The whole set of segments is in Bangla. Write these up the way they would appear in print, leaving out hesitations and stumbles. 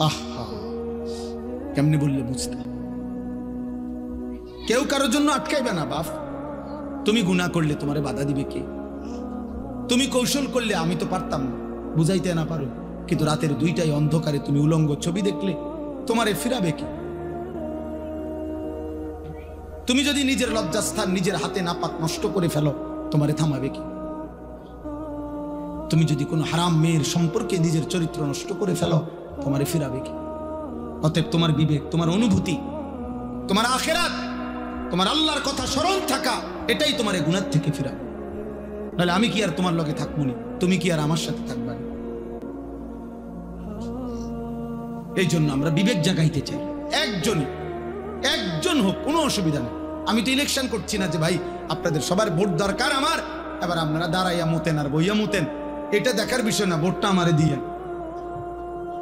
আহা, কেমনে বললে বুঝতে? কেউ কারোর জন্য আটকাইবে না বাপ। তুমি গুনাহ করলে তোমারে বাধা দিবে কে? তুমি কৌশল করলে আমি তো পারতাম না, বুঝাইতে না পারো, কিন্তু রাতের 2টায় অন্ধকারে তুমি উলঙ্গ ছবি দেখলে তোমারে ফিরাবে কে? তুমি যদি নিজের লজ্জাস্থান নিজের হাতে নাপাক নষ্ট করে ফেলো, তোমারে থামাবে কি? তুমি যদি কোনো হারাম মেয়ের সম্পর্কে নিজের চরিত্র নষ্ট করে ফেলো, তোমারে ফিরাবে কি? অতএব তোমার বিবেক, তোমার অনুভূতি, তোমার আখিরাত, তোমার আল্লাহর কথা স্মরণ থাকা, এটাই তোমারে গুনাহ থেকে ফিরাবে। নাহলে আমি কি আর তোমার লগে থাকবো না? তুমি কি আর আমার সাথে থাকবা না? এই জন্য আমরা বিবেক জাগাইতে চাই। একজন হোক, কোনো অসুবিধা নেই। আমি তো ইলেকশন করছি না যে ভাই আপনাদের সবার ভোট দরকার আমার, এবার আপনারা দাঁড়াইয়া মুতেন আর বইয়া মুতেন, এটা দেখার বিষয় না। ভোটটা আমারে দিয়ে,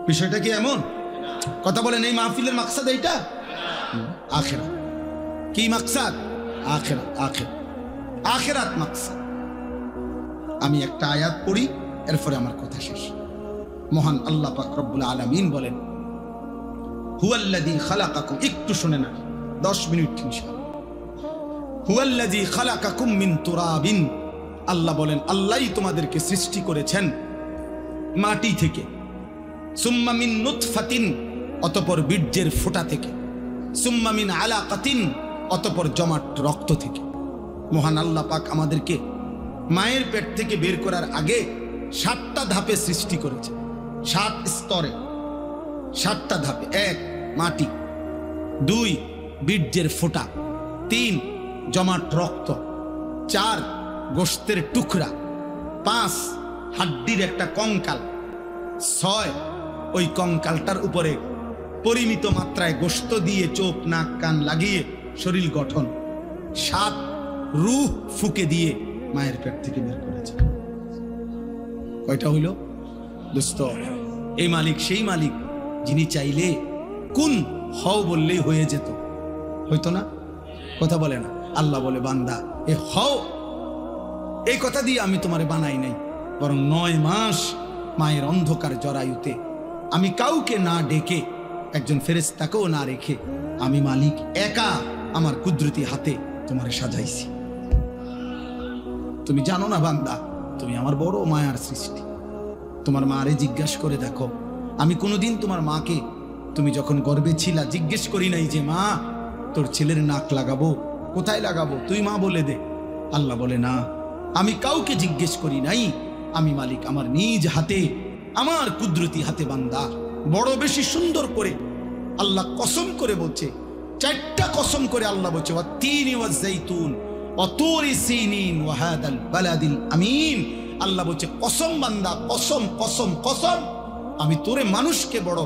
বিষয়টা কি এমন? কথা বলেন, এই মাহফিলের মাকসাদ এইটা? আখিরাত। কি মাকসাদ? আখিরাত। আখিরাত মাকসাদ। আমি একটা আয়াত পড়ি, এরপরে আমার কথা শেষ। মহান আল্লাহ পাক রব্বুল আলামিন বলেন, হুয়াল্লাযী খালাকাকুম, একটু শুনে না, 10 মিনিট ইনশাআল্লাহ। হুয়াল্লাযী খালাকাকুম মিন তুরাবিন, আল্লাহ বলেন আল্লাহই তোমাদেরকে সৃষ্টি করেছেন মাটি থেকে। সুম্মা মিন নুতফাতিন, অতঃপর বীর্যের ফোঁটা থেকে। সুম্মা মিন আলাকাতিন, অতঃপর জমাট রক্ত থেকে। মহান আল্লাহ পাক আমাদেরকে মায়ের পেট থেকে বের করার আগে 7টা ধাপে সৃষ্টি করেছে। 7 স্তরে, 7টা ধাপে। 1 মাটি, 2 বীর্যের ফোঁটা, 3 জমাট রক্ত, 4 গোশতের টুকরা, 5 হাড্ডির একটা কঙ্কাল, 6 ওই কঙ্কালটার উপরে পরিমিত মাত্রায় গোশত দিয়ে চোখ নাক কান লাগিয়ে শরীর গঠন, 7 রূহ ফুকে দিয়ে মায়ের পেট থেকে বের করেছে। কয়টা হইল দোস্ত? এই মালিক সেই মালিক যিনি চাইলে কোন হও বললেই হয়ে যেত, হইতো না? কথা বলে না? আল্লাহ বলে, বান্দা এ হও, এই কথা দিয়ে আমি তোমারে বানাই নাই, বরং 9 মাস মায়ের অন্ধকার জরায়ুতে আমি কাউকে না ডেকে, একজন ফেরেশতাকেও না রেখে, আমি মালিক একা আমার কুদরতি হাতে তোমারে সাজাইছি। তুমি জানো না বান্দা, তুমি আমার বড় মায়ার সৃষ্টি। তোমার মারে জিজ্ঞাসা করে দেখো, আমি কোনোদিন তোমার মাকে, তুমি যখন গর্ভে ছিলা, জিজ্ঞেস করি নাই যে মা তোর ছেলের নাক লাগাবো, কোথায় লাগাবো, তুই মা বলে দে। আল্লাহ বলে না, আমি কাউকে জিজ্ঞেস করি নাই, আমি মালিক আমার নিজ হাতে, আমার কুদরতি হাতে বান্দা বড় বেশি সুন্দর করে আল্লাহ কসম করে বলছে, 4টা কসম করে আল্লাহ বলছে, ওয়াত-তিনি ওয়াজ-যাইতুন ওয়া তুরি সিনিন ওয়া হাদাল বালাদিল আমিন। আল্লাহ বলছে কসম বান্দা, কসম কসম কসম, আমি তোরে মানুষকে বড়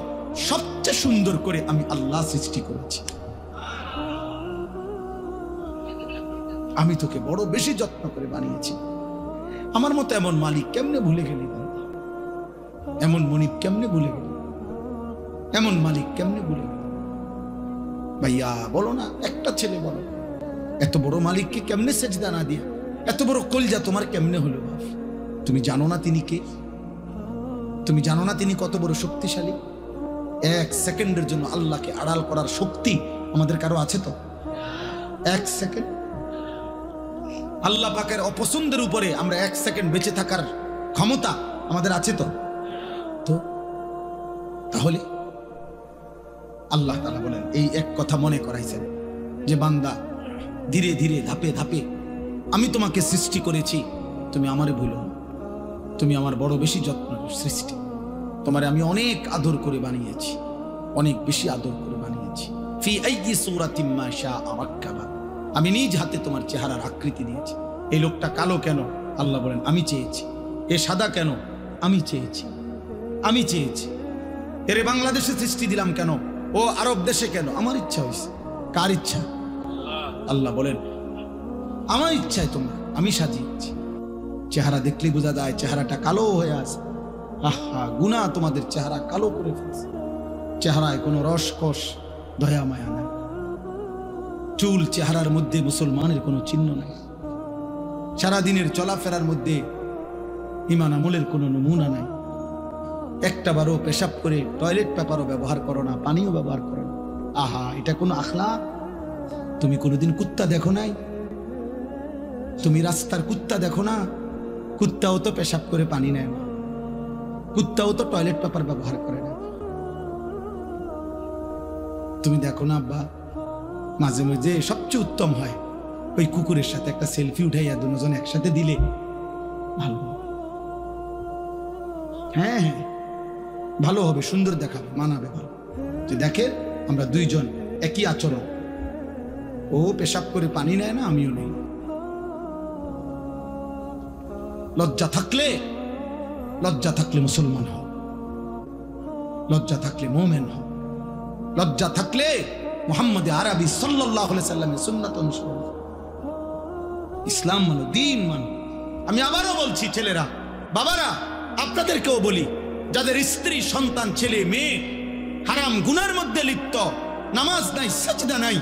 সবচেয়ে সুন্দর করে আমি আল্লাহ সৃষ্টি করেছি। আমি তোকে বড় বেশি যত্ন করে বানিয়েছি। আমার মতো এমন মালিক কেমনে ভুলে গেলি বান্দা? এমন মনিব কেমনে ভুলে গেলি? এমন মালিক কেমনে ভুলে গেলি? ভাইয়া বলো না, একটা ছেলে বলো, এত বড় মালিককে কেমনে সেজদা না দিয়ে, এত বড় কলজা তোমার কেমনে হলো বাপ? তুমি জানো না তিনি কে? তুমি জানো না তিনি কত বড় শক্তিশালী? 1 সেকেন্ডের জন্য আল্লাহকে আড়াল করার শক্তি আমাদের কারো আছে তো? 1 সেকেন্ড আল্লাহ পাকের অপছন্দের উপরে আমরা 1 সেকেন্ড বেঁচে থাকার ক্ষমতা আমাদের আছে তো? তাহলে আল্লাহ তাআলা বলেন, এই এক কথা মনে করাইছেন যে বান্দা ধীরে ধীরে ধাপে ধাপে আমি তোমাকে সৃষ্টি করেছি, তুমি আমারে ভুলো না। তুমি আমার বড় বেশি যত্ন সৃষ্টি, তোমারে আমি অনেক আদর করে বানিয়েছি, অনেক বেশি আদর করে বানিয়েছি। ফি আইয়ি সূরাতিম মা শাআ রাক্কাবা, আমি নিজ হাতে তোমার চেহারার আকৃতি দিয়েছি। এই লোকটা কালো কেন? আল্লাহ বলেন আমি চেয়েছি। এ সাদা কেন? আমি চেয়েছি। আমি চেয়েছি। এরে বাংলাদেশে সৃষ্টি দিলাম কেন? ও আরব দেশে কেন? আমার ইচ্ছা হয়েছে। কার ইচ্ছা? আল্লাহ বলেন আমার ইচ্ছায় তোমরা আমি সাজিয়েছি। চেহারা দেখলেই বোঝা যায় চেহারাটা কালো হয়ে আছে। আহা, গুনাহ তোমাদের চেহারা কালো করে ফেলছে। চেহারায় কোনো রসকস দয়া মায়া নাই। চুল চেহারার মধ্যে মুসলমানের কোনো চিহ্ন নাই। সারাদিনের চলাফেরার মধ্যে ঈমান আমলের কোনো নমুনা নাই। একটা বারও পেশাব করে টয়লেট পেপারও ব্যবহার করো না, পানিও ব্যবহার করো না। আহা, এটা কোনো আখলাক? তুমি কোনোদিন কুত্তা দেখো নাই? তুমি রাস্তার কুত্তা দেখো না? কুত্তাও তো পেশাব করে পানি নেয় না, কুত্তাও তো টয়লেট পেপার ব্যবহার করে না। তুমি দেখো না আব্বা, মাঝে মাঝে সবচেয়ে উত্তম হয় ওই কুকুরের সাথে একটা সেলফি উঠাইয়া দুজন একসাথে দিলে ভালো। হ্যাঁ হ্যাঁ, ভালো হবে, সুন্দর দেখাবে, মানাবে ভালো। যে দেখে আমরা দুইজন একই আচরণ, ও পেশাব করে পানি নেয় না, আমিও নেই। লজ্জা থাকলে মুসলমান হও, লজ্জা থাকলে মোমেন হও, লজ্জা থাকলে মুহাম্মদ আরবি সাল্লাল্লাহু আলাইহি সাল্লামের সুন্নাত অনুসরণ করো। ইসলাম মানো, দ্বীন মানো। আমি আবারও বলছি, ছেলেরা, বাবারা, আপনাদেরকেও বলি, যাদের স্ত্রী, সন্তান, ছেলে মেয়ে হারাম গুনার মধ্যে লিপ্ত, নামাজ নাই, সাজদা নাই,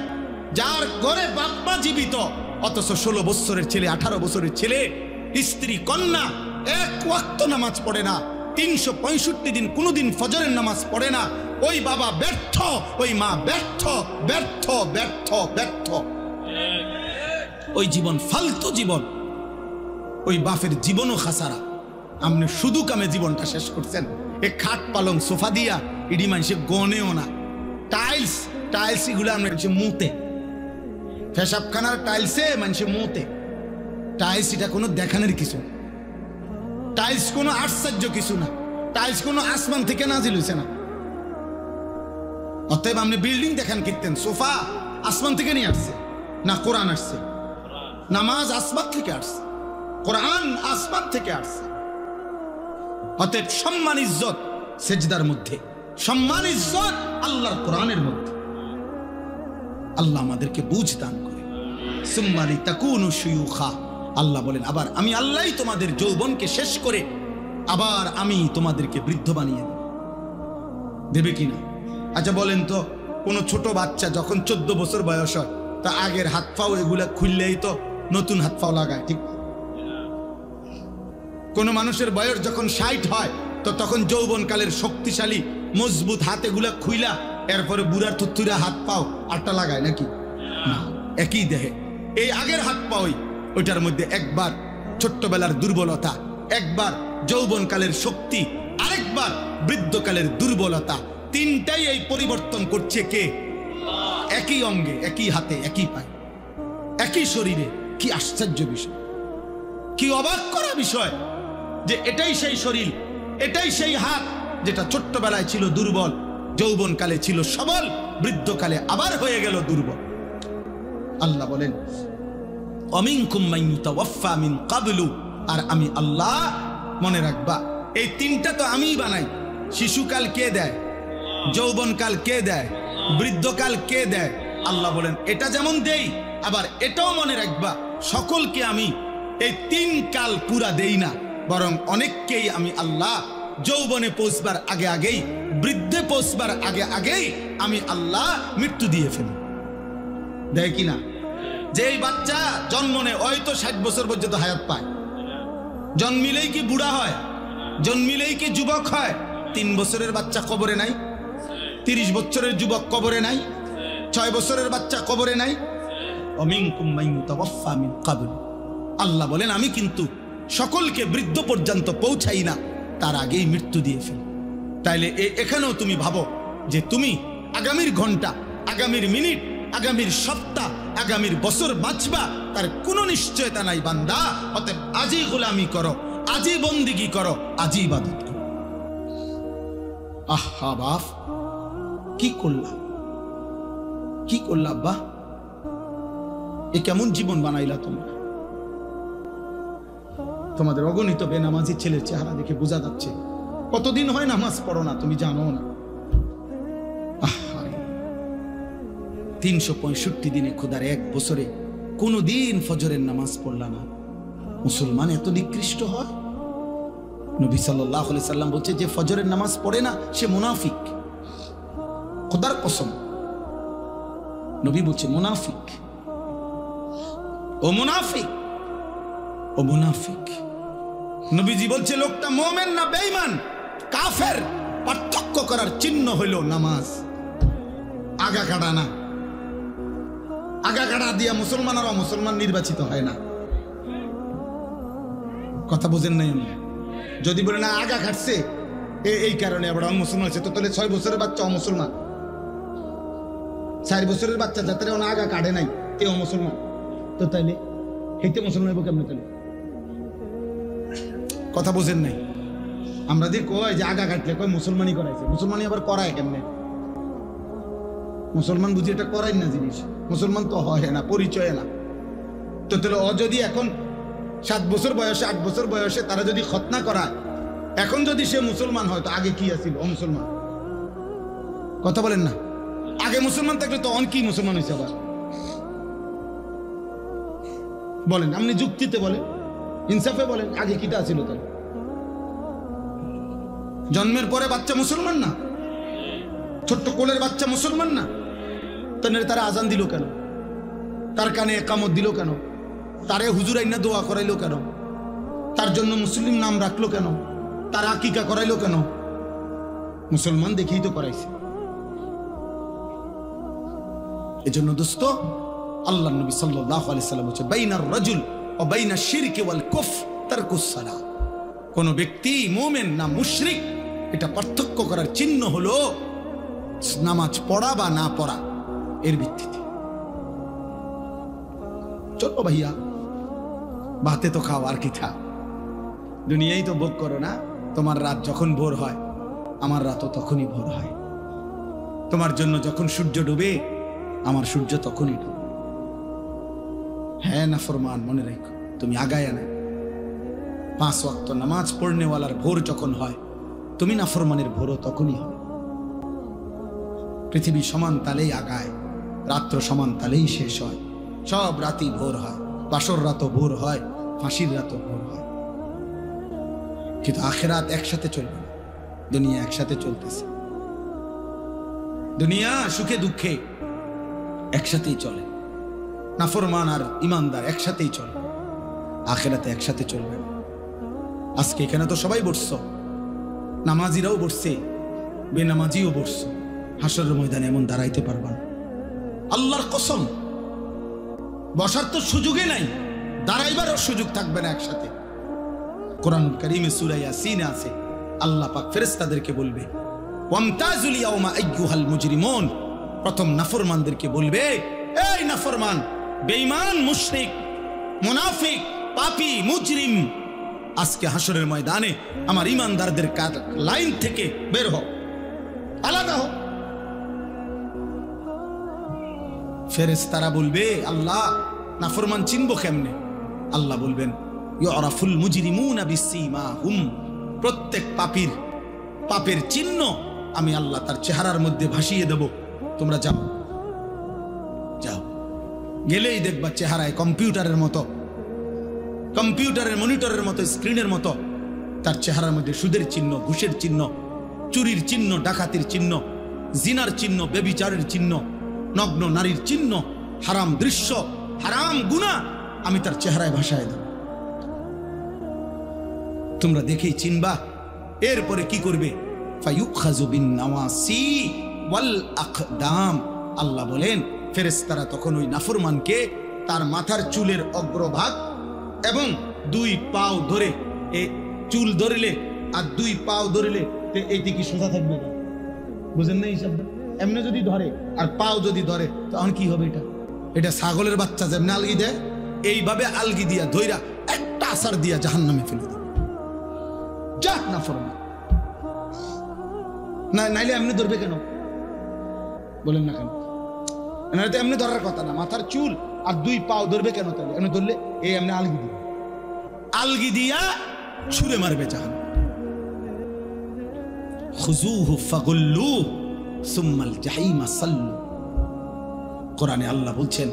যার ঘরে বাপ মা জীবিত, অথচ 16 বছরের ছেলে, 18 বছরের ছেলে, স্ত্রী, কন্যা এক ওয়াক্ত নামাজ পড়ে না, 365 দিন কোনোদিন ফজরের নামাজ পড়ে না, ওই বাবা ব্যর্থ, ওই মা ব্যর্থ, ব্যর্থ, ব্যর্থ, ব্যর্থ। ওই জীবন ফালতু জীবন, ওই বাপের জীবনও খাসারা। আপনি শুধু কামে জীবনটা শেষ করছেন। এ খাট পালং সোফা দিয়া ইডি মানুষে গনেও না, টাইলস এগুলো আমরা মুতে, পেশাবখানার টাইলসে মানুষে মুতে। টাইলস এটা কোনো দেখানোর কিছু, টাইলস কোনো আশ্চর্য কিছু না, টাইলস কোনো আসমান থেকে নাজিল হইছে না। অতএব আপনি বিল্ডিং দেখান কীর্তেন, সোফা আসমান থেকে নিয়ে আসছে না, কোরআন আসছে। নামাজ আসমান থেকে আসছে, কোরআন আসমান থেকে আসছে। অতএব সম্মান ইজ্জত সেজদার মধ্যে, সম্মান ইজ্জত আল্লাহর কোরআনের মধ্যে। আল্লাহ আমাদেরকে বুঝ দান করে। সুম্মালি তাকুনু শুয়ুখা, আল্লাহ বলেন আবার আমি আল্লাহই তোমাদের যৌবনকে শেষ করে আবার আমি তোমাদেরকে বৃদ্ধ বানিয়ে দেবে কিনা? আচ্ছা বলেন তো, কোনো ছোট বাচ্চা যখন 14 বছর বয়স হয়, তা আগের হাত পাও এগুলা খুললেই তো নতুন হাত পাও লাগায়, ঠিক? কোন মানুষের বয়স যখন 60 হয়, তো তখন যৌবনকালের শক্তিশালী মজবুত হাত এগুলা খুইলা এরপরে বুড়ার থুতুরা হাত পাও আটটা লাগায় নাকি? না, একই দেহে এই আগের হাত পাওই, ওইটার মধ্যে একবার ছোট্টবেলার দুর্বলতা, একবার যৌবনকালের শক্তি, আরেকবার বৃদ্ধকালের দুর্বলতা, তিনটাই এই পরিবর্তন করছে কে? একই অঙ্গে, একই হাতে, একই পায়ে, একই শরীরে। কি আশ্চর্য বিষয়, কি অবাক করা বিষয় যে এটাই সেই শরীর, এটাই সেই হাত যেটা ছোট্টবেলায় ছিল দুর্বল, যৌবনকালে ছিল সবল, বৃদ্ধকালে আবার হয়ে গেল দুর্বল। আল্লাহ বলেন অমিনকুম মান ইউতাওয়াফা মিন ক্বাবলু, আর আমি আল্লাহ, মনে রাখবা এই তিনটা তো আমিই বানাই। শিশুকাল কে দেয়? যৌবনকাল কে দেয়? বৃদ্ধকাল কে দেয়? আল্লাহ বলেন এটা যেমন দেই, আবার এটাও মনে রাখবা সকলকে আমি এই 3 কাল পুরা দেই না, বরং অনেককেই আমি আল্লাহ যৌবনে পৌঁছবার আগে আগেই, বৃদ্ধে পৌঁছবার আগে আগেই আমি আল্লাহ মৃত্যু দিয়ে ফেলি। দেয় কিনা? যেই বাচ্চা জন্ম নেয় হয়তো 60 বছর পর্যন্ত হায়াত পায়, জন্মিলেই কি বুড়া হয়? জন্মিলেই কি যুবক হয়? 3 বছরের বাচ্চা কবরে নাই, 30 বছরের যুবক কবরে নাই, 6 বছরের বাচ্চা কবরে নাই। অমিনকুম মান ইউতাওয়াফা মিন ক্বাবল, আল্লাহ বলেন আমি কিন্তু সকলকে বৃদ্ধ পর্যন্ত পৌঁছাই না, তার আগেই মৃত্যু দিয়ে ফেলি। তাইলে এখানেও তুমি ভাবো যে তুমি আগামীর ঘন্টা, আগামীর মিনিট, আগামীর সপ্তাহ, আগামীর বছর বাঁচবা, তার কোনো নিশ্চয়তা নাই বান্দা। অতএব আজই গোলামি করো, আজই বন্দিগি করো, আজই ইবাদত করো। আহা বাপ, কি করলা, কি করলা আব্বা? এ কেমন জীবন বানাইলা তোমরা? তোমাদের অগণিত বেনামাজি ছেলের চেহারা দেখে বোঝা যাচ্ছে কতদিন হয় নামাজ পড়ো না, তুমি জানো না। 365 দিনে খোদার 1 বছরে কোনো দিন ফজরের নামাজ পড়লা না। মুসলমান এত নিকৃষ্ট হয়? নবী সাল্লাল্লাহু আলাইহি সাল্লাম বলছে যে ফজরের নামাজ পড়ে না সে মুনাফিক। খোদার কসম, নবী বলছে মুনাফিক, ও মুনাফিক, ও মুনাফিক। নবীজি বলছে লোকটা মুমিন না বেঈমান? কাফের পার্থক্য করার চিহ্ন হইল নামাজ। আগা কাটা না, আগা কাটা দিয়া মুসলমান আর অমুসলমান নির্বাচিত হয় না। কথা বুঝেন নাই? যদি বলে না আগা কাটছে এই কারণে আবার মুসলমান আছে, তো তাহলে 6 বছরের বাচ্চা অমুসলমান, 4 বছরের বাচ্চা যাতে আগা কাটে নাই এ অমুসলমান, তো তাইলে হেঁটে মুসলমান হইব কেমন? তাহলে কথা বুঝেন নাই? আমরা যে কয় যে আগা কাটলে কয় মুসলমানই করাইছে, মুসলমানই আবার করায় কেমনে? মুসলমান বুঝি এটা করাই না জিনিস, মুসলমান তো হয় না, পরিচয় না। তো তাহলে যদি এখন 7 বছর বয়সে 8 বছর বয়সে তারা যদি খতনা করায়, এখন যদি সে মুসলমান হয় তো আগে কি আছিল? অমুসলমান। কথা বলেন না? আগে মুসলমান থাকলে তো কি মুসলমান হয়েছে আবার? বলেন, আপনি যুক্তিতে বলেন, ইনসাফে বলেন, আগে কিটা ছিল? তাহলে জন্মের পরে বাচ্চা মুসলমান না? ছোট্ট কোলের বাচ্চা মুসলমান না? তাহলে তারা আজান দিল কেন? তার কানে একামত দিল কেন? তারে হুজুর আইনা দোয়া করাইলো কেন? তার জন্য মুসলিম নাম রাখলো কেন? তার আকিকা করাইলো কেন? মুসলমান দেখেই তো করাইছে। এজন্য দোস্ত, আল্লাহ নবী সাল্লাল্লাহু আলাইহি সাল্লাম বলেছেন, বাইনার রাজুল ওয়া বাইনাশ শিরকি ওয়াল কুফর তারকুস সালাহ। কোন ব্যক্তি মুমিন না মুশরিক, এটা পার্থক্য করার চিহ্ন হলো নামাজ পড়া বা না পড়া, এর ভিত্তিতে। চলো ভাইয়া, ভাতে তো খাও, আর কি খা, দুনিয়াই তো ভোগ করো না। তোমার রাত যখন ভোর হয়, আমার রাতও তখনই ভোর হয়। তোমার জন্য যখন সূর্য ডুবে, আমার সূর্য তখনই ডুবে। হ্যাঁ নাফরমান, মনে রাখো, তুমি আগায় না। 5 ওয়াক্ত নামাজ পড়নেওয়ালার ভোর যখন হয়, তুমি নাফরমানের ভোরও তখনই হয়। পৃথিবী সমান তালেই আগায়, রাত্র সমান তালেই শেষ হয়। সব রাতই ভোর হয়, বাসর রাতও ভোর হয়, ফাঁসির রাতও ভোর হয়। কিন্তু আখিরাত একসাথে চলবে না, দুনিয়া একসাথে চলতেছে। দুনিয়া সুখে দুঃখে একসাথেই চলে, নাফরমান আর ইমানদার একসাথেই চলে, আখিরাতে একসাথে চলবে না। আজকে এখানে তো সবাই বসছ, নামাজিরাও বসছে, বেনামাজিও বসছে। হাসরের ময়দানে এমন দাঁড়াইতে পারবা না, আল্লাহর কসম। বসার তো সুযোগই নাই, দাঁড়াইবারও সুযোগ থাকবে না একসাথে। কোরআনুল কারীমে সূরা ইয়াসিনে আছে, আল্লাহ পাক ফেরেশতাদেরকে বলবে, ওয়ামতাজুল ইয়াউমা আইয়ুহাল মুজরিমুন। প্রথম নাফরমানদেরকে বলবে, এই নাফরমান, বেঈমান, মুশরিক, মুনাফিক, পাপী, মুজরিম, আজকে হাসরের ময়দানে আমার ইমানদারদের লাইন থেকে বের হও, আলাদা হও। ফেরেশতারা বলবে, আল্লাহ নাফরমান চিনবো কেমনে? আল্লাহ বলবেন, ইউরাফুল মুজরিমুনা বিসীমাহুম। প্রত্যেক পাপীর পাপের চিহ্ন আমি আল্লাহ তার চেহারার মধ্যে ভাসিয়ে দেব। তোমরা যাও, যাও, গেলেই দেখবা চেহারায় কম্পিউটারের মতো, কম্পিউটারের মনিটরের মতো, স্ক্রিনের মতো তার চেহারার মধ্যে সুদের চিহ্ন, ঘুষের চিহ্ন, চুরির চিহ্ন, ডাকাতির চিহ্ন, জিনার চিহ্ন, ব্যভিচারের চিহ্ন, নগ্ন নারীর চিহ্ন, হারাম দৃশ্য, হারাম গুনাহ আমি তার চেহারায় ভাসায় দেব। তোমরা দেখেই চিনবা। এরপরে কি করবে? ফায়ুখাযু বিন নাওয়াসি ওয়াল আকদাম। আল্লাহ বলেন, ফেরেশতারা তখন ওই নাফরমানকে তার মাথার চুলের অগ্রভাগ এবং 2 পাও ধরে, এই চুল ধরলে আর 2 পাও ধরলে এইটি কি সোজা থাকবে না? বুঝেন না হিসাবটা? এমনি যদি ধরে আর পাও যদি ধরে তখন কি হবে? এটা ছাগলের বাচ্চা যেমনি আলগি দেয়, এইভাবে আলগি দিয়া ধইরা একটা আসার দিয়া জাহান্নামে ফেলে দেবে। যা নাফরমান, না নাইলে এমনি ধরবে কেন? বলেন না কেন? নাহলে তো এমনি ধরার কথা না। মাথার চুল আর 2 পাও ধরবে কেন? তাহলে এমনি ধরলে এই এমনি আলগি দিবে, আলগি দিয়া ছুঁড়ে মারবে জাহান্নামে। খুযুহু ফাগুল্লুহু সুম্মাল জাহিমা সাল্লু। কোরআনে আল্লাহ বলছেন,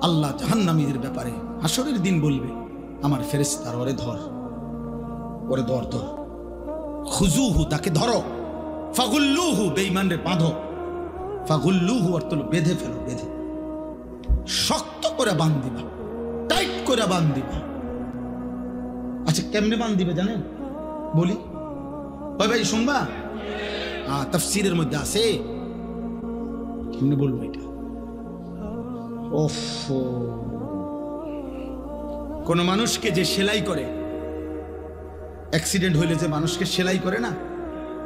আল্লাহ জাহান্নামীদের ব্যাপারে হাসরের দিন বলবে, আমার ফেরেশতারা ওরে ধর, ওরে ধর, ধর। খুযুহু, তাকে ধরো, ফাগুল্লুহু, বেঈমানরে বাঁধো। ফাগুল্লুহু অর্থ হলো বেঁধে ফেলো, বেঁধে শক্ত করে বাঁধ দিবা, টাইট করে বাঁধ দিবা। আচ্ছা কেমনে বাঁধ দিবে জানেন? বলি, ভাই ভাই শুনবা? তাফসীরের মধ্যে আছে। কেমনে বলবো এটা? ওফ, কোন মানুষকে যে সেলাই করে, অ্যাক্সিডেন্ট হইলে যে মানুষকে সেলাই করে না,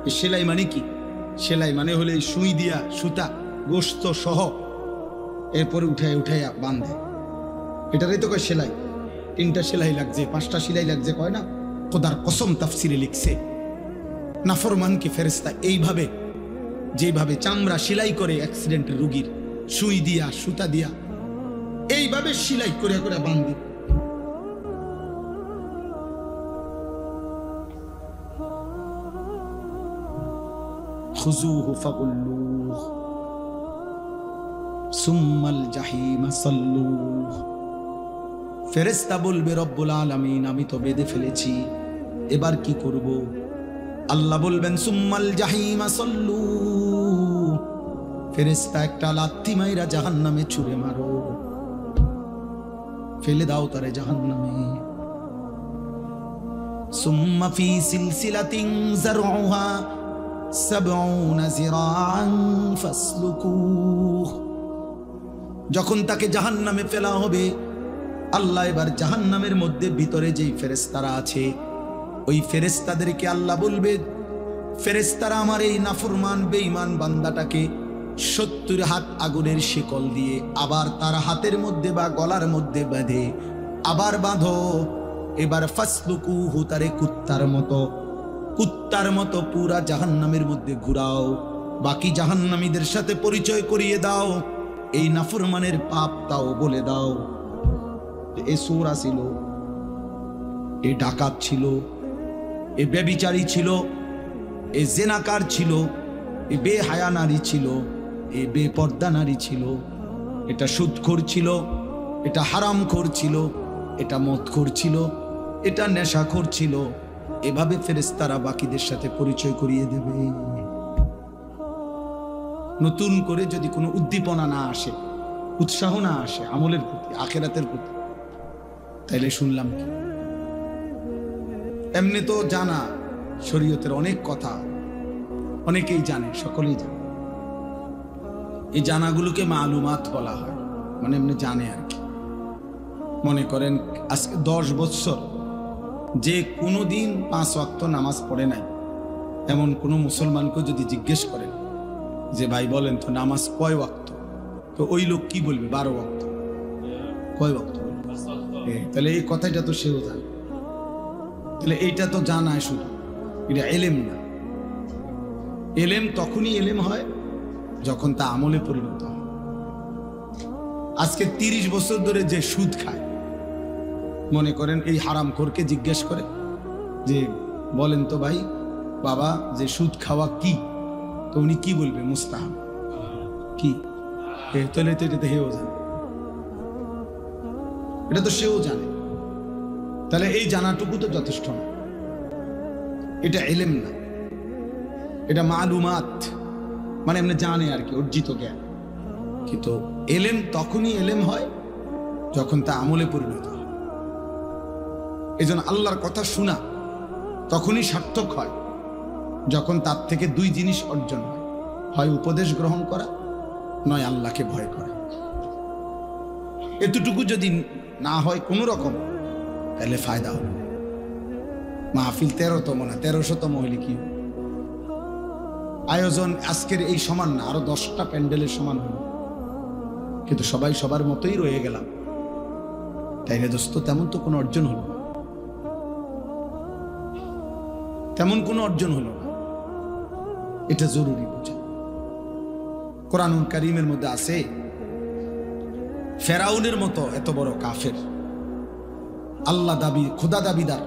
এই সেলাই মানে কি? সেলাই মানে হলে সুই দিয়া সুতা গোস্ত সহ এরপরে উঠাইয়া বাঁধে, এটারই তো কয় সেলাই। 3টা সেলাই লাগছে, 5টা সেলাই লাগছে কয় না? খোদার কসম তাফসিরে লিখছে, নাফরমানকে ফেরেশতা এইভাবে, যেভাবে চামড়া সেলাই করে অ্যাক্সিডেন্টের রোগীর, সুই দিয়া সুতা দিয়া এইভাবে সেলাই করে করে বাঁধে। খুযুহু ফাগুল্লুহ সুম্মাল জাহিমা সাল্লুহ। ফেরেশতা বলবে রব্বুল আলামিন আমি তো বেঁধে ফেলেছি, এবার কি করব? আল্লাহ বলবেন সুম্মাল জাহিমা সাল্লু, ফেরেশতা একটা লাথি মাইরা জাহান্নামে ছুঁড়ে মারো, ফেলে দাও তারে জাহান্নামে। সুম্মা ফি সিলসিলাতিন যারউহা 70 যিরাআন ফাসলুকুহ। যখন তাকে জাহান্নামে ফেলা হবে, আল্লাহ এবার জাহান্নামের মধ্যে ভিতরে যেই ফেরেশতারা আছে, ওই ফেরেশতাদেরকে আল্লাহ বলবে, ফেরেশতারা আমার এই নাফরমান বেঈমান বান্দাটাকে 70 হাত আগুনের শিকল দিয়ে আবার তার হাতের মধ্যে বা গলার মধ্যে বেঁধে আবার বাঁধো। এবার ফাসলুকুহু, তারে কুত্তার মতো পুরা জাহান্নামের মধ্যে ঘুরাও, বাকি জাহান্নামীদের সাথে পরিচয় করিয়ে দাও, এই নাফরমানের পাপ তাও বলে দাও। এ সূরা ছিল, এ ডাকাত ছিল, এ ব্যভিচারী ছিল, এ জেনাকার ছিল, এ বেহায়া নারী ছিল, এ বেপর্দা নারী ছিল, এটা সুদখোর ছিল, এটা হারামখোর ছিল, এটা মদখোর ছিল, এটা নেশাখোর ছিল। এভাবে ফেরেশতারা বাকিদের সাথে পরিচয় করিয়ে দেবে। নতুন করে যদি কোনো উদ্দীপনা না আসে, উৎসাহ না আসে আমলের প্রতি, আখিরাতের প্রতি, তাইলে শুনলাম কি? এমনি তো জানা শরীয়তের অনেক কথা, অনেকেই জানে, সকলেই জানে। এই জানাগুলোকে মালুমাত বলা হয়, মানে এমনি জানে আর কি। মনে করেন আজকে 10 বছর যে কোনো দিন 5 ওয়াক্ত নামাজ পড়ে নাই, এমন কোনো মুসলমানকে যদি জিজ্ঞেস করেন যে ভাই বলেন তো নামাজ কয় ওয়াক্ত, তো ওই লোক কি বলবে? 12 ওয়াক্ত। কয় ওয়াক্ত? তাহলে এই কথাটা তো সেও জানে। তাহলে এইটা তো জানায় শুধু, এটা এলেম না। এলেম তখনই এলেম হয় যখন তা আমলে পরিণত হয়। আজকে 30 বছর ধরে যে সুদ খায়, মনে করেন এই হারামখোরকে জিজ্ঞেস করে যে বলেন তো ভাই বাবা যে সুদ খাওয়া কি, তো উনি কি বলবে? মুস্তাহাব। কি? তাহলে তো এটা হেও জানে, এটা তো সেও জানে। তাহলে এই জানাটুকু তো যথেষ্ট না, এটা এলেম না, এটা মালুমাত, মানে এমনি জানে আর কি, অর্জিত জ্ঞান। কিন্তু এলেম তখনই এলেম হয় যখন তা আমলে পরিণত হয়। এই জন্য আল্লাহর কথা শোনা তখনই সার্থক হয় যখন তার থেকে 2 জিনিস অর্জন হয়, হয় উপদেশ গ্রহণ করা, নয় আল্লাহকে ভয় করা। এতটুকু যদি না হয় কোনো রকম, তাহলে ফায়দা হবে। মাহফিল 13তম না 1300তম হইলে কি আয়োজন আজকের এই সমান না, আরো 10টা প্যান্ডেলের সমান হলো, কিন্তু সবাই সবার মতোই রয়ে গেলাম, তাইলে দোস্ত তেমন তো কোনো অর্জন হলো না, তেমন কোনো অর্জন হলো না। এটা জরুরি বোঝা। কোরআনুল কারীমের মধ্যে আছে ফেরাউনের মতো এত বড় কাফের, আল্লাহ দাবি, খোদা দাবিদার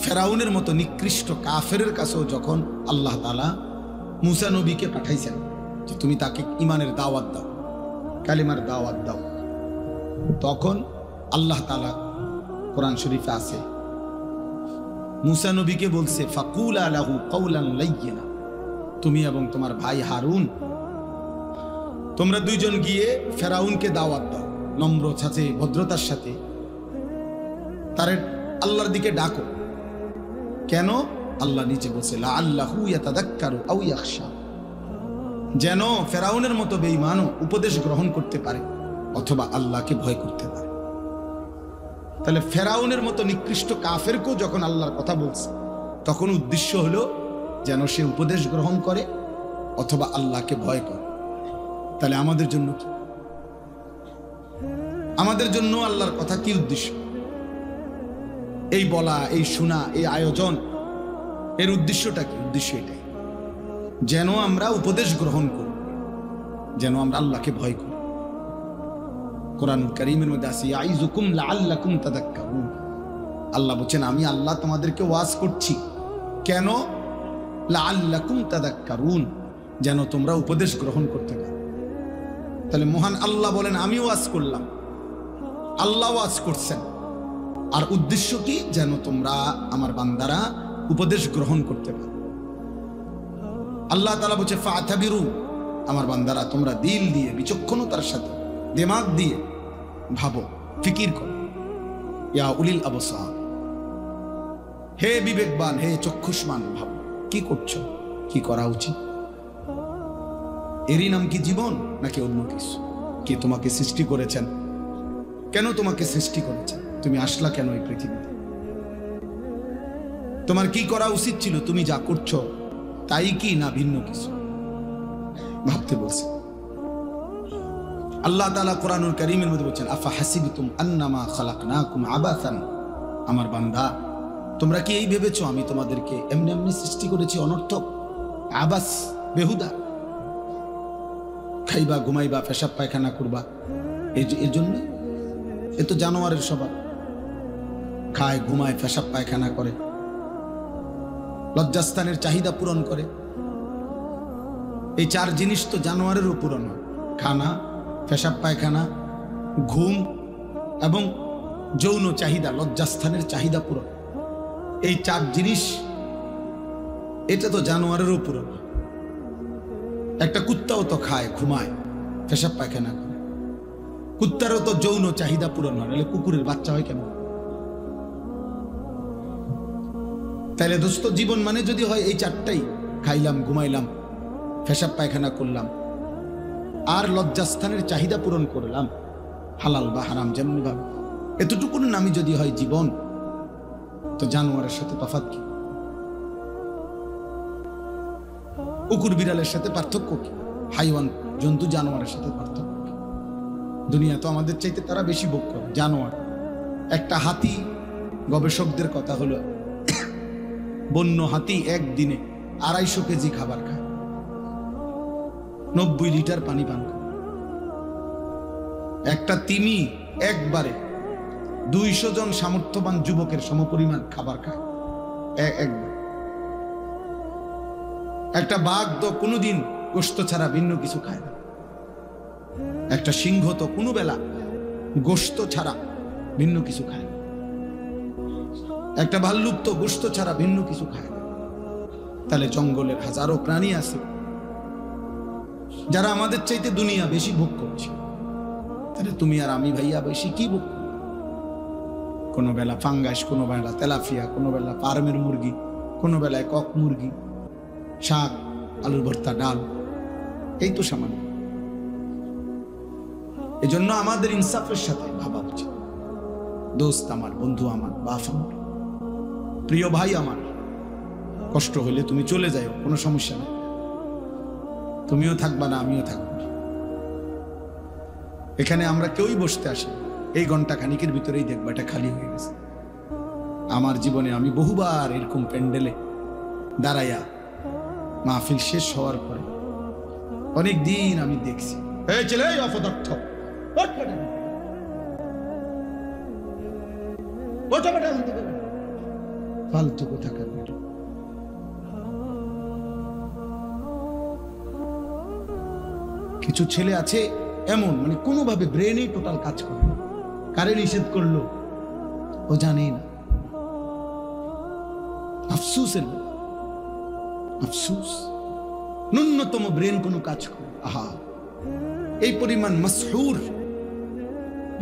ফেরাউনের মতো নিকৃষ্ট কাফেরের কাছেও যখন আল্লাহ তাআলা মুসা নবীকে পাঠাইছেন যে তুমি তাকে ঈমানের দাওয়াত দাও, কালিমার দাওয়াত দাও, তখন আল্লাহ তাআলা কোরআন শরীফে আছে মুসা নবীকে বলছে ফাকুলা লাহু কাওলান লাইয়িনা, তুমি এবং তোমার ভাই হারুন তোমরা 2 জন গিয়ে ফেরাউনকে দাওয়াত দাও, নম্র সাথে ভদ্রতার সাথে তারে আল্লাহর দিকে ডাকো, কেন? আল্লাহ নিচে বলছে লাআল্লাহু ইয়াতাযাক্কারু আও ইয়াখশা, যেন ফেরাউনের মতো বেঈমানও উপদেশ গ্রহণ করতে পারে অথবা আল্লাহকে ভয় করতে পারে। তাহলে ফেরাউনের মতো নিকৃষ্ট কাফেরকেও যখন আল্লাহর কথা বলছে, তখন উদ্দেশ্য হলো যেন সে উপদেশ গ্রহণ করে অথবা আল্লাহকে ভয় করে। তাহলে আমাদের জন্য কি? আমাদের জন্য আল্লাহর কথা কি উদ্দেশ্য? এই বলা, এই শোনা, এই আয়োজন, এর উদ্দেশ্যটা কি? উদ্দেশ্য এটাই, যেন আমরা উপদেশ গ্রহণ করি, যেন আমরা আল্লাহকে ভয় করি। কোরআনুল কারীমের মধ্যে আছে ইয়াইযুকুম লাআল্লাকুম তাযাক্কারুন। আল্লাহ বলেন আমি আল্লাহ তোমাদেরকে ওয়াজ করছি, কেন? লাআল্লাকুম তাযাক্কারুন, যেন তোমরা উপদেশ গ্রহণ করতে পারো। তাহলে মহান আল্লাহ বলেন আমি ওয়াজ করলাম, আল্লাহ ওয়াজ করছেন, আর উদ্দেশ্য কি? যেন তোমরা আমার বান্দারা উপদেশ গ্রহণ করতে পারো। আল্লাহ তাআলা বলছে ফাতাবিরু, আমার বান্দারা তোমরা দিল দিয়ে, বিচক্ষণতার সাথে, দিমাগ দিয়ে ভাবো, ফিকির করো। ইয়া উলিল আবসার, হে বিবেকবান, হে চক্ষুষ্মান, ভাবো কি করছো, কি করা উচিত। এরই নাম কি জীবন নাকি অন্য কিছু? কে তোমাকে সৃষ্টি করেছেন? কেন তোমাকে সৃষ্টি করেছেন? তুমি আসলা কেন এই পৃথিবীতে? তোমার কি করা উচিত ছিল? তুমি যা করছো তাই কি না ভিন্ন কিছু? ভাবতে বলছে আল্লাহ তাআলা কোরআনুল কারীমের মধ্যে বলছেন আফা হাসিবতুম আন্নামা খালাকনাকুম আবাসান, আমার বান্দা তোমরা কি এই ভেবেছো আমি তোমাদেরকে এমনি এমনি সৃষ্টি করেছি অনর্থক, আবাস, বেহুদা? খাইবা, ঘুমাইবা, পেশাব পায়খানা করবা, এর জন্য? এ তো জানোয়ারের স্বভাব, খায়, ঘুমায়, পেশাব পায়খানা করে, লজ্জাস্থানের চাহিদা পূরণ করে। এই চার জিনিস তো জানোয়ারেরও পূরণ হয়, খানা, পেশাব পায়খানা, ঘুম এবং যৌন চাহিদা, লজ্জাস্থানের চাহিদা পূরণ। এই চার জিনিস, এটা তো জানোয়ারেরও পূরণ। একটা কুত্তাও তো খায়, ঘুমায়, পেশাব পায়খানা করে, কুত্তারও তো যৌন চাহিদা পূরণ হয়, নাহলে কুকুরের বাচ্চা হয় কেন? তাইলে দোস্ত জীবন মানে যদি হয় এই চারটাই, খাইলাম, ঘুমাইলাম, পেশাব পায়খানা করলাম, আর লজ্জাস্থানের চাহিদা পূরণ করলাম, হালাল বা হারাম যেমনি ভাবে, এতটুকুর নামই যদি হয় জীবন, তো জানোয়ারের সাথে তফাৎ কি? কুকুর বিড়ালের সাথে পার্থক্য কি? হাইওয়ান, জন্তু, জানোয়ারের সাথে পার্থক্য কি? দুনিয়া তো আমাদের চাইতে তারা বেশি ভোগ করে, জানোয়ার। একটা হাতি, গবেষকদের কথা হলো বন্য হাতি একদিনে 250 কেজি খাবার খায়, 90 লিটার পানি পান করে। একটা তিমি একবারে 200 জন সামর্থ্যবান যুবকের সমপরিমাণ খাবার খায় একবার। একটা বাঘ তো কোনোদিন গোশত ছাড়া ভিন্ন কিছু খায় না। একটা সিংহ তো কোনো বেলা গোশত ছাড়া ভিন্ন কিছু খায় না। একটা ভাল্লুক তো গোশত ছাড়া ভিন্ন কিছু খায় না। তাহলে জঙ্গলের হাজারো প্রাণী আছে যারা আমাদের চাইতে দুনিয়া বেশি ভোগ করছে। তাহলে তুমি আর আমি ভাইয়া বেশি কি ভোগ? কোনো বেলা ফাঙ্গাস, কোনো বেলা তেলাফিয়া, কোনো বেলা ফার্মের মুরগি, কোনো বেলায় কক মুরগি, শাক, আলুর ভর্তা, ডাল, এই তো সামান্য। এই জন্য আমাদের ইনসাফের সাথে ভাবা উচিত। দোস্ত আমার, বন্ধু আমার, বাপ আমার, প্রিয় ভাই আমার, কষ্ট হইলে তুমি চলে যাও, কোনো সমস্যা নেই। তুমিও থাকবা না, আমিও থাকবো না। এখানে আমরা কেউই বসতে আসি, এই ঘন্টা খানিকের ভিতরেই দেখবো এটা খালি হয়ে গেছে। আমার জীবনে আমি বহুবার এরকম প্যান্ডেলে দাঁড়াইয়া মাহফিল শেষ হওয়ার পরে অনেক দিন আমি দেখছি অপদার্থ ফালতু কোথাকার। কিছু ছেলে আছে এমন, মানে কোনোভাবে ব্রেনই টোটাল কাজ করে না। কারে নিষেধ করলো ও জানেই না। আফসোসের আফসোস, ন্যূনতম ব্রেন কোনো কাজ করে। আহা, এই পরিমাণ মাসহুর,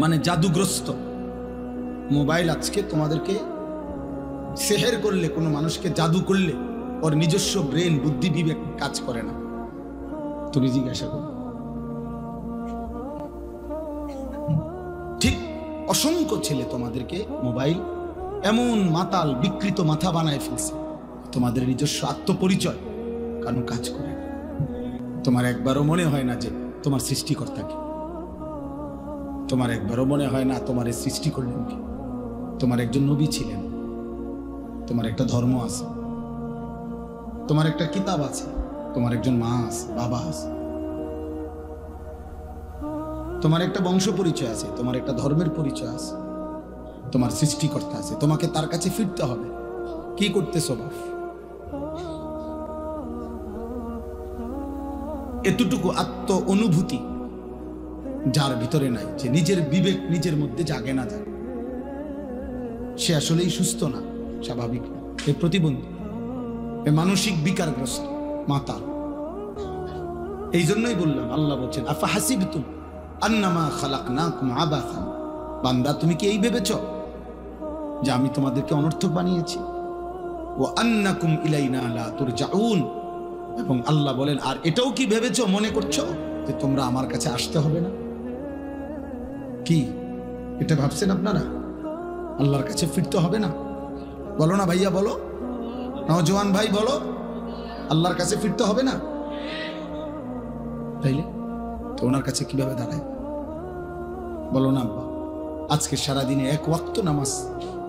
মানে জাদুগ্রস্ত মোবাইল আজকে তোমাদেরকে সেহের করলে, কোনো মানুষকে জাদু করলে ওর নিজস্ব ব্রেন, বুদ্ধি, বিবেক কাজ করে না। তুমি জিজ্ঞাসা করো। ঠিক অসংখ্য ছেলে তোমাদেরকে মোবাইল এমন মাতাল বিকৃত মাথা বানায় ফেলছে, তোমাদের নিজস্ব আত্মপরিচয় কারণ কাজ করে না। তোমার একবারও মনে হয় না যে তোমার সৃষ্টিকর্তা কি, তোমার একবারও মনে হয় না তোমার এই সৃষ্টি করলেন কি। তোমার একজন নবী ছিলেন, তোমার একটা ধর্ম আছে, তোমার একটা কিতাব আছে, তোমার একজন মা আছে, বাবা আছে, তোমার একটা বংশ পরিচয় আছে, তোমার একটা ধর্মের পরিচয় আছে, তোমার সৃষ্টিকর্তা আছে। তোমাকে তার কাছে ফিরতে হবে। কি করতেছো বাপ? এতটুকু আত্ম অনুভূতি যার ভিতরে নাই, যে নিজের বিবেক নিজের মধ্যে জাগে না জাগে, সে আসলেই সুস্থ না, স্বাভাবিক না, এ প্রতিবন্ধী, এ মানসিক বিকারগ্রস্ত, মাতাল। এই জন্যই বললাম, আল্লাহ বলছেন আফা হাসিবতুম আন্নামা খালাকনাকুম আবাসান, বান্দা তুমি কি এই ভেবেছ যে আমি তোমাদেরকে অনর্থক বানিয়েছি? ওয়া আন্নাকুম ইলাইনা লা তুরজাউন, এবং আল্লাহ বলেন আর এটাও কি ভেবেছো, মনে করছো যে তোমরা আমার কাছে আসতে হবে না? কি এটা ভাবছেন আপনারা? আল্লাহর কাছে ফিরতে হবে না? বলো না ভাইয়া, বলো, নওজোয়ান ভাই বলো, আল্লাহর কাছে ফিরতে হবে না? তাইলে তো ওনার কাছে কিভাবে দাঁড়ায়? বলো না আব্বা, আজকে সারাদিনে এক ওয়াক্ত নামাজ,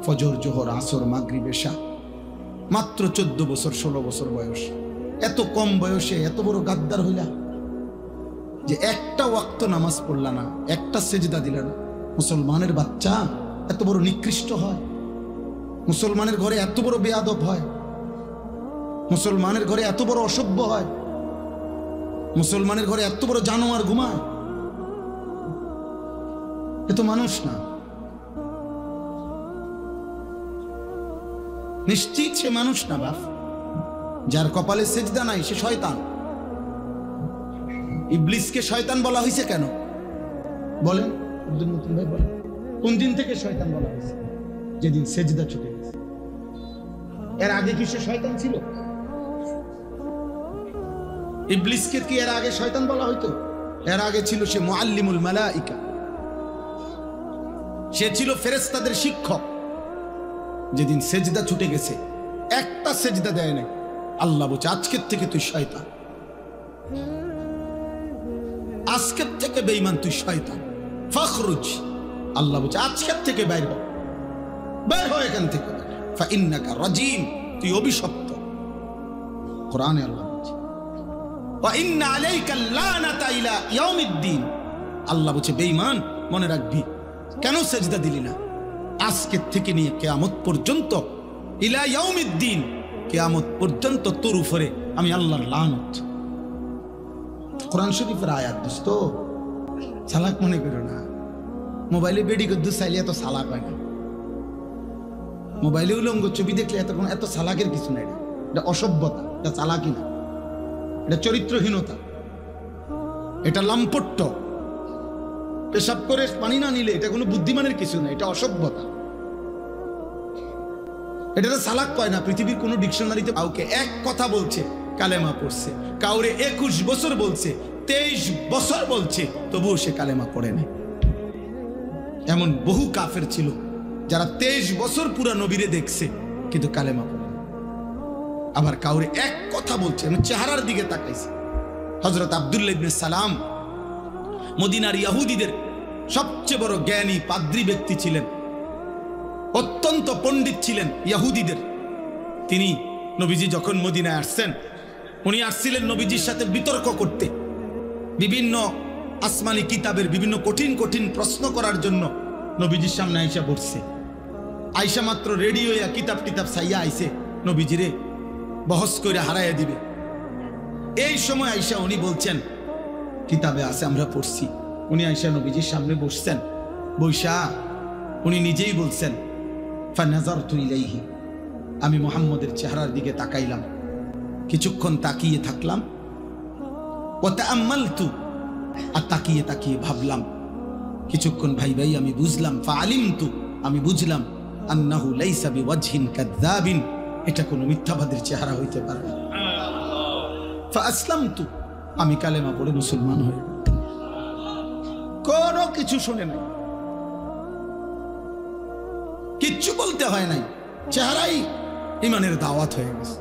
ফজর, জোহর, আসর, মাগরিব, এশা, মাত্র 14 বছর 16 বছর বয়স, এত কম বয়সে এত বড় গাদ্দার হইলা যে একটা ওয়াক্ত নামাজ পড়লা না, একটা সেজদা দিলা না। মুসলমানের বাচ্চা এত বড় নিকৃষ্ট হয়? মুসলমানের ঘরে এত বড় বেয়াদব হয়? মুসলমানের ঘরে এত বড় অসভ্য হয়? মুসলমানের ঘরে এত বড় জানোয়ার ঘুমায়? এ তো মানুষ না। নিশ্চিত সে মানুষ না বাপ। যার কপালে সেজদা নাই সে শয়তান। ইবলিসকে শয়তান বলা হয়েছে কেন বলেন? আব্দুল মতিন ভাই বলেন, কোন দিন থেকে শয়তান বলা হয়েছে? যেদিন সেজদা ছুটে গেছে। এর আগে কি সে শয়তান ছিল? ইবলিসকে কি এর আগে শয়তান বলা হইতো? এর আগে ছিল সে মুআল্লিমুল মালাইকা, সে ছিল ফেরেশতাদের শিক্ষক। যেদিন সেজদা ছুটে গেছে, একটা সেজদা দেয় নাই, আল্লাহ বলছে আজকের থেকে তুই শয়তান, আজকের থেকে বেঈমান তুই শয়তান, ফাখরুজ। আল্লাহ বলছে আজকের থেকে বাইর হ, বের হয় এখান থেকে, ফাইন্নাকা রাজিম, তুই অভিশপ্ত। কোরআনে আল্লাহ বলছে ওয়া ইন্না আলাইকা লানাতা ইলা ইয়াউমিদ্দিন। আল্লাহ বলছে বেঈমান, মনে রাখবি, কেন সেজদা দিলি না? আজকের থেকে নিয়ে কিয়ামত পর্যন্ত, ইলা ইয়াউমিদ্দিন, কিয়ামত পর্যন্ত তোর উপরে আমি আল্লাহর লানত। কোরআন শরীফের আয়াত দোস্ত, চালাক মনে করো না। মোবাইলে বেডি গদ্দু চাইলে এত চালাক হয় না। মোবাইলে উলঙ্গ ছবি দেখলে এত চালাকের কিছু নাই। এটা অসভ্যতা, এটা চালাকি না, এটা চরিত্রহীনতা, এটা লাম্পট্য। পেশাব করে পানি না নিলে এটা কোনো বুদ্ধিমানের কিছু না, এটা অসভ্যতা। এটা তো চালাক কয় না। পৃথিবীর কোন ডিকশনারিতে কাউকে এক কথা বলছে কালেমা পড়ছে, কাউরে 21 বছর বলছে, 23 বছর বলছে, তবুও সে কালেমা পড়ে না। এমন বহু কাফের ছিল যারা 23 বছর পুরা নবীরে দেখছে কিন্তু কালেমা পড়ে না। আবার কাউরে এক কথা বলছে, চেহারার দিকে তাকাইছে। হযরত আব্দুল্লাহ ইবনে সালাম মদিনার ইহুদিদের সবচেয়ে বড় জ্ঞানী পাদ্রী ব্যক্তি ছিলেন, অত্যন্ত পণ্ডিত ছিলেন ইহুদিদের। তিনি নবীজি যখন মদিনায় আসছেন, উনি আসছিলেন নবীজির সাথে বিতর্ক করতে, বিভিন্ন আসমানি কিতাবের বিভিন্ন কঠিন কঠিন প্রশ্ন করার জন্য নবীজির সামনে আইসা বসছে। আইসা মাত্র রেডি হইয়া কিতাব চাইয়া আইসে নবীজিরে বহস করে হারাইয়া দিবে। এই সময় আইসা উনি বলছেন কিতাবে আছে, আমরা পড়ছি। উনি আইসা নবীজির সামনে বসছেন, বৈশা উনি নিজেই বলছেন ফানাযারতু ইলাইহি, আমি মুহাম্মদের চেহারার দিকে তাকাইলাম, কিছুক্ষণ তাকিয়ে থাকলাম। ওয়া তাআম্মালতু, আর তাকিয়ে তাকিয়ে ভাবলাম কিছুক্ষণ, ভাই আমি বুঝলাম। ফাআলিমতু, আমি বুঝলাম। আন্নাহু লাইসা বিওয়াজহিন কাযাবিন, এটা কোনো মিথ্যাবাদীর চেহারা হইতে পারে না। ফাআসলামতু, আমি কালেমা পড়ে মুসলমান হয়ে গেলাম। কোনো কিছু শুনে নাই, কিচ্ছু বলতে হয় নাই, চেহারাই ইমানের দাওয়াত হয়ে গেছে।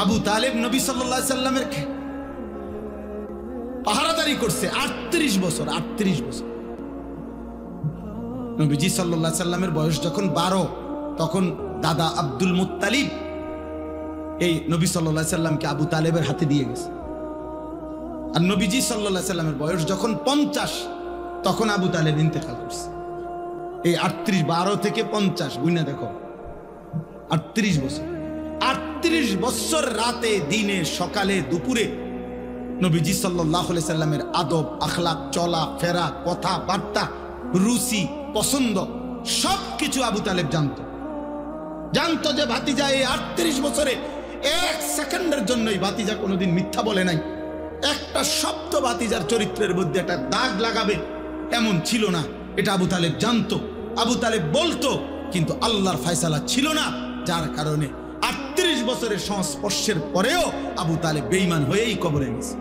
আবু তালেব নবী সাল্লাল্লাহু আলাইহি সাল্লামের পাহারাদারি করছে 38 বছর। 38 বছর। নবীজি সাল্লাল্লাহু আলাইহি সাল্লামের বয়স যখন 12, তখন দাদা আব্দুল মুত্তালিব এই নবী সাল্লাল্লাহু আলাইহি সাল্লামকে আবু তালেবের হাতে দিয়ে গেছে। আর নবীজি সাল্লাল্লাহু আলাইহি সাল্লামের বয়স যখন 50, তখন আবু তালেব ইন্তেকাল করছে। এই 38, 12 থেকে 50 গুণে দেখো, 38 বছর। 38 বছর রাতে দিনে সকালে দুপুরে নবীজি সাল্লাল্লাহু আলাইহি সাল্লামের আদব আখলাক, চলা ফেরা, কথা বার্তা, রুচি পছন্দ সবকিছু আবু তালেব জানতো যে ভাতিজা এই 38 বছরে 1 সেকেন্ডের জন্যই ভাতিজা কোনোদিন মিথ্যা বলে নাই। একটা শব্দ ভাতিজার চরিত্রের মধ্যে একটা দাগ লাগাবে এমন ছিল না, এটা আবু তালেব জানতো। আবু তালেব বলতো, কিন্তু আল্লাহর ফয়সালা ছিল না, যার কারণে 38 বছরের সংস্পর্শের পরেও আবু তালেব বেঈমান হয়েই কবরে গেছে।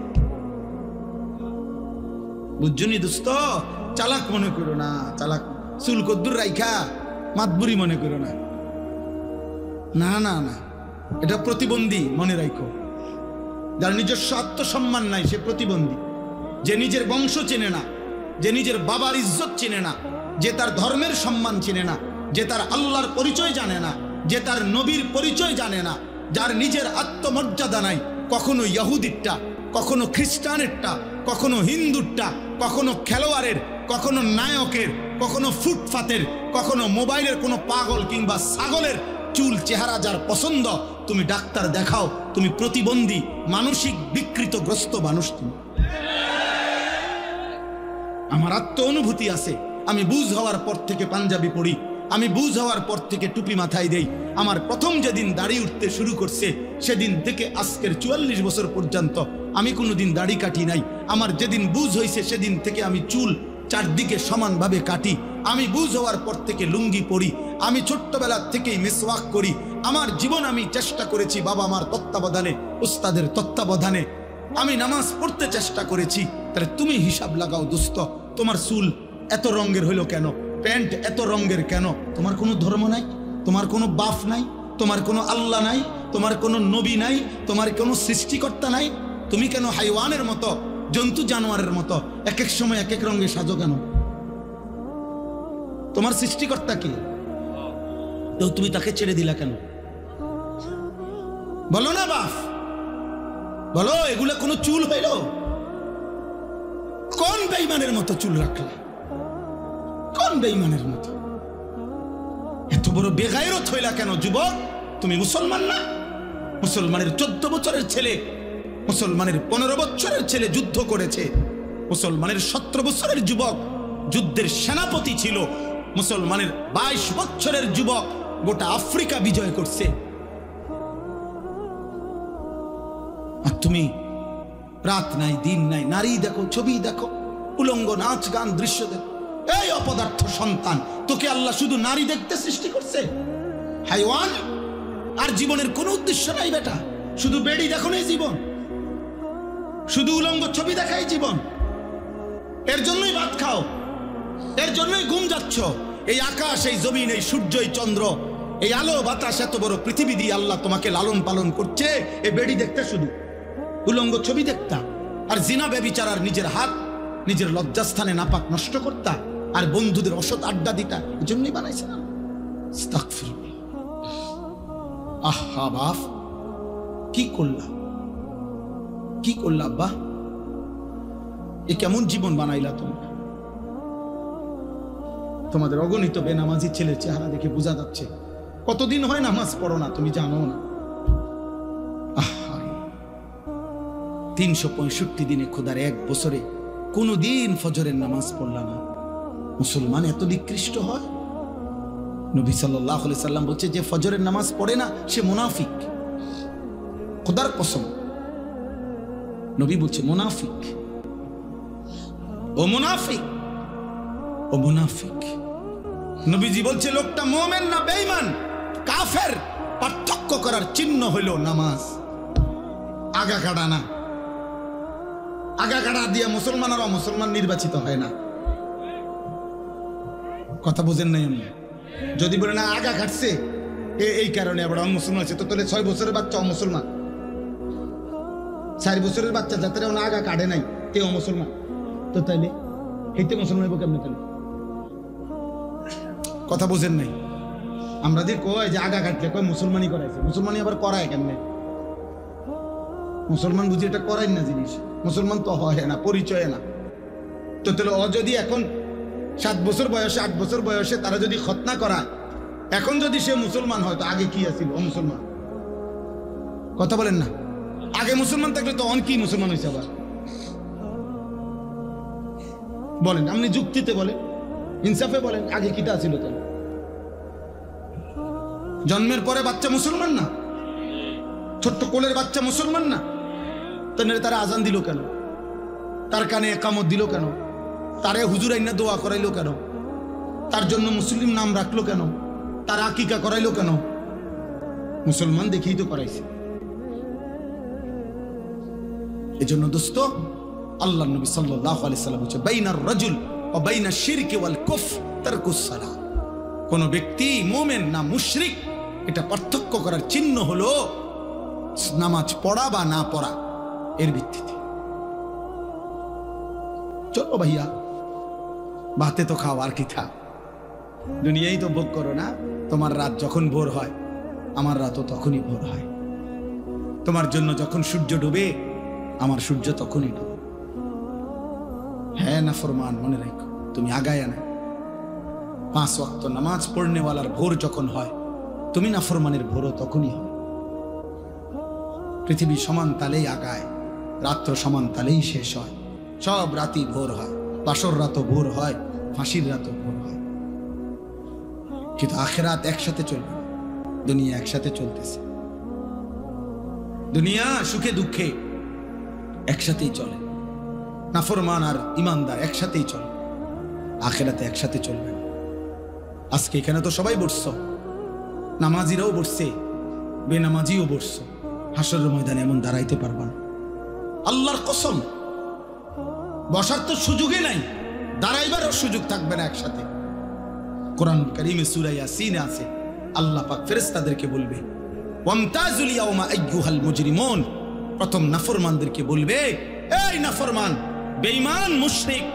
বুঝছনি দোস্ত, চালাক মনে করো না, চালাক চুল কদ্দুর রাইখা মাতবুরি মনে করো না, না না না, এটা প্রতিবন্ধী মনে রাখো। যার নিজস্ব আত্মসম্মান নাই সে প্রতিবন্ধী। যে নিজের বংশ চেনে না, যে নিজের বাবার ইজ্জত চেনে না, যে তার ধর্মের সম্মান চেনে না, যে তার আল্লাহর পরিচয় জানে না, যে তার নবীর পরিচয় জানে না, যার নিজের আত্মমর্যাদা নাই, কখনো ইহুদিরটা, কখনো খ্রিস্টানেরটা, কখনো হিন্দুরটা, কখনো খেলোয়াড়ের, কখনো নায়কের, কখনো ফুটপাতের, কখনো মোবাইলের কোনো পাগল কিংবা ছাগলের চুল চেহারা যার পছন্দ, তুমি ডাক্তার দেখাও, তুমি প্রতিবন্ধী, মানসিক বিকৃতগ্রস্ত মানুষ তুমি। আমার আত্ম অনুভূতি আছে, আমি বুঝ হওয়ার পর থেকে পাঞ্জাবি পড়ি, আমি বুঝ হওয়ার পর থেকে টুপি মাথায় দেই। আমার প্রথম যেদিন দাড়ি উঠতে শুরু করছে সেদিন থেকে আজকের 44 বছর পর্যন্ত আমি কোনোদিন দাড়ি কাটি নাই। আমার যেদিন বুঝ হয়েছে সেদিন থেকে আমি চুল চারদিকে সমানভাবে কাটি। আমি বুঝ হওয়ার পর থেকে লুঙ্গি পরি, আমি ছোট্টবেলা থেকেই মিসওয়াক করি। আমার জীবন আমি চেষ্টা করেছি বাবা মার তত্ত্বাবধানে, উস্তাদের তত্ত্বাবধানে আমি নামাজ পড়তে চেষ্টা করেছি। তাহলে তুমি হিসাব লাগাও দোস্ত, তোমার চুল এত রঙের হইলো কেন, প্যান্ট এত রঙের কেন? তোমার কোনো ধর্ম নাই, তোমার কোনো বাপ নাই, তোমার কোনো আল্লাহ নাই, তোমার কোনো নবী নাই, তোমার কোনো সৃষ্টিকর্তা নাই। তুমি কেন হাইওয়ানের মতো, জন্তু জানোয়ারের মতো এক এক সময় এক এক রঙে সাজো কেন? তোমার সৃষ্টিকর্তা কি? তো তুমি তাকে ছেড়ে দিলা কেন? বলো না বাপ, বলো, এগুলা কোনো চুল হইল? কোন বেঈমানের মতো চুল রাখলা? কোন বেঈমানের মতো? এত বড় বেগায়রত হইলা কেন যুবক? তুমি মুসলমান না? মুসলমানের 14 বছরের ছেলে, মুসলমানের 15 বছরের ছেলে যুদ্ধ করেছে। মুসলমানের 17 বছরের যুবক যুদ্ধের সেনাপতি ছিল। মুসলমানের 22 বছরের যুবক গোটা আফ্রিকা বিজয় করছে। আর তুমি রাত নাই দিন নাই, নারী দেখো, ছবি দেখো, উলঙ্গ নাচ গান দৃশ্য দেখো। এই অপদার্থ সন্তান, তোকে আল্লাহ শুধু নারী দেখতে সৃষ্টি করছে? হাইওয়ান। আর জীবনের কোনো উদ্দেশ্য নাই বেটা, শুধু বেড়ি দেখো না জীবন, শুধু উলঙ্গ ছবি দেখাই জীবন। এর জন্যই ভাত খাও, এর জন্যই ঘুম যাচ্ছ। এই আকাশ, এই জমিন, এই সূর্য, এই চন্দ্র, এই আলো বাতাস, এত বড় পৃথিবী দিয়ে আল্লাহ তোমাকে লালন পালন করছে এই বেড়ি দেখতে, শুধু উলঙ্গ ছবি দেখতা, আর জিনা ব্যভিচার, আর নিজের হাত নিজের লজ্জাস্থানে নাপাক নষ্ট করতা, আর বন্ধুদের অসৎ আড্ডা দিতা। এই জন্যই বানাইছে না? আস্তাগফিরুল্লাহ। আহা বাপ, কি করলা, কি করলা আব্বা? এ কেমন জীবন বানাইলা তোমরা? তোমাদের অগণিত বেনামাজি ছেলের চেহারা দেখে বোঝা যাচ্ছে কতদিন হয় নামাজ পড়ো না, তুমি জানো না। 365 দিনে খোদার 1 বছরে কোনো দিন ফজরের নামাজ পড়লা না। মুসলমান এত নিকৃষ্ট হয়? নবী সাল্লাল্লাহু আলাইহি সাল্লাম বলছে, যে ফজরের নামাজ পড়ে না সে মুনাফিক। খোদার কসম, নবী বলছে মুনাফিক, ও মুনাফিক। ও মুনাফিক। নবীজি বলছে লোকটা মুমিন না বেঈমান, কাফের পার্থক্য করার চিহ্ন হলো নামাজ। আগা কাটা না, আগা কাটা দিয়ে মুসলমান আর অমুসলমান নির্বাচিত হয় না। কথা বুঝেন নাই? আমি যদি বলে না আগা কাটছে এই কারণে আবার অমুসলমান আছে, তো তাহলে 6 বছরের বাচ্চা অমুসলমান, 4 বছরের বাচ্চা যাতে আগা কাটে নাই তে অমুসলমান, তো তাইলে এইতে মুসলমান হইব কেমনে? তাহলে কথা বুঝেন নাই? আমরা দিয়ে কয় যে আগা কাটলে কয় মুসলমানই করাইছে, মুসলমানই আবার করায় কেমনে? মুসলমান বুঝি এটা করাই না জিনিস, মুসলমান তো হয় না, পরিচয় না। তো তাহলে ও যদি এখন 7 বছর বয়সে 8 বছর বয়সে তারা যদি খতনা করায়, এখন যদি সে মুসলমান হয় তো আগে কি আছিল? ও মুসলমান। কথা বলেন না? আগে মুসলমান থাকলে তো অন কি মুসলমান হয়েছে আবার? বলেন, আপনি যুক্তিতে বলেন, ইনসাফে বলেন, আগে কিটা ছিল? তাহলে জন্মের পরে বাচ্চা মুসলমান না? ছোট্ট কোলের বাচ্চা মুসলমান না? তাহলে তারা আজান দিল কেন? তার কানে একামত দিল কেন? তারে হুজুর আইনা দোয়া করাইলো কেন? তার জন্য মুসলিম নাম রাখলো কেন? তার আকিকা করাইলো কেন? মুসলমান দেখেই তো করাইছে। এই জন্য দোস্ত, আল্লাহ নবী সাল্লাল্লাহু আলাইহি সাল্লাম বলেছে বাইনার রাজুল ওয়া বাইনা শিরকি ওয়াল কুফর তারকুস সালাহ। কোন ব্যক্তি মুমিন না মুশরিক, এটা পার্থক্য করার চিহ্ন হলো নামাজ পড়া বা না পড়া, এর ভিত্তিতে। চলো ভাইয়া, ভাতে তো খাও, আর কি খাও, দুনিয়াই তো ভোগ করো না। তোমার রাত যখন ভোর হয়, আমার রাতও তখনই ভোর হয়। তোমার জন্য যখন সূর্য ডুবে, আমার সূর্য তখনই ডুবে। হ্যাঁ না ফরমান, মনে রেখো, তুমি আগায় না। 5 ওয়াক্ত নামাজ পড়নেওয়ালার ভোর যখন হয়, তুমি না ফরমানের ভোরও তখনই হয়। পৃথিবী সমান তালেই আগায়, রাত্র সমান তালেই শেষ হয়। সব রাতই ভোর হয়, বাসর রাতও ভোর হয়, ফাঁসির রাতও ভোর হয়। কিন্তু আখিরাত একসাথে চলবে না, দুনিয়া একসাথে চলতেছে। দুনিয়া সুখে দুঃখে একসাথেই চলে, নাফরমান আর ইমানদার একসাথেই চলে, আখিরাতে একসাথে চলবে না। আজকে এখানে তো সবাই বসছো, নামাজিরাও বসছে, বেনামাজিও বসছো। হাসরের ময়দানে এমন দাঁড়াইতে পারবা না, আল্লাহর কসম। বসার তো সুযোগই নাই, দাঁড়াইবারও সুযোগ থাকবে না একসাথে। কোরআন কারীমে সূরা ইয়াসিনে আছে, আল্লাহ পাক ফেরেশতাদেরকে বলবে ওয়ামতাজুল ইয়াওমা আইয়ুহাল মুজরিমুন। প্রথম নাফরমানদেরকে বলবে, এই নাফরমান, বেঈমান, মুশরিক,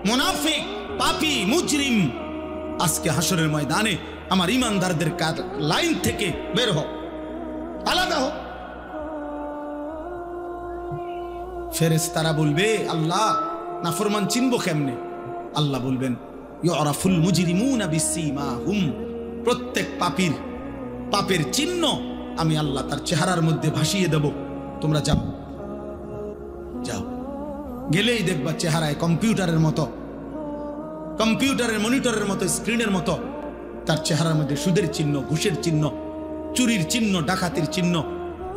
মুনাফিক, পাপী, মুজরিম, আজকে হাসরের ময়দানে আমার ঈমানদারদের লাইন থেকে বের হও, আলাদা হও। ফেরেশতারা বলবে, আল্লাহ নাফরমান চিনবো কেমনে? আল্লাহ বলবেন ইউরাফুল মুজরিমুনা বিসীমাহুম। প্রত্যেক পাপের চিহ্ন আমি আল্লাহ তার চেহারার মধ্যে ভাসিয়ে দেব। তোমরা যাও, যাও, গেলেই দেখবা চেহারায় কম্পিউটারের মতো, কম্পিউটারের মনিটরের মতো, স্ক্রিনের মতো তার চেহারার মধ্যে সুদের চিহ্ন, ঘুষের চিহ্ন, চুরির চিহ্ন, ডাকাতির চিহ্ন,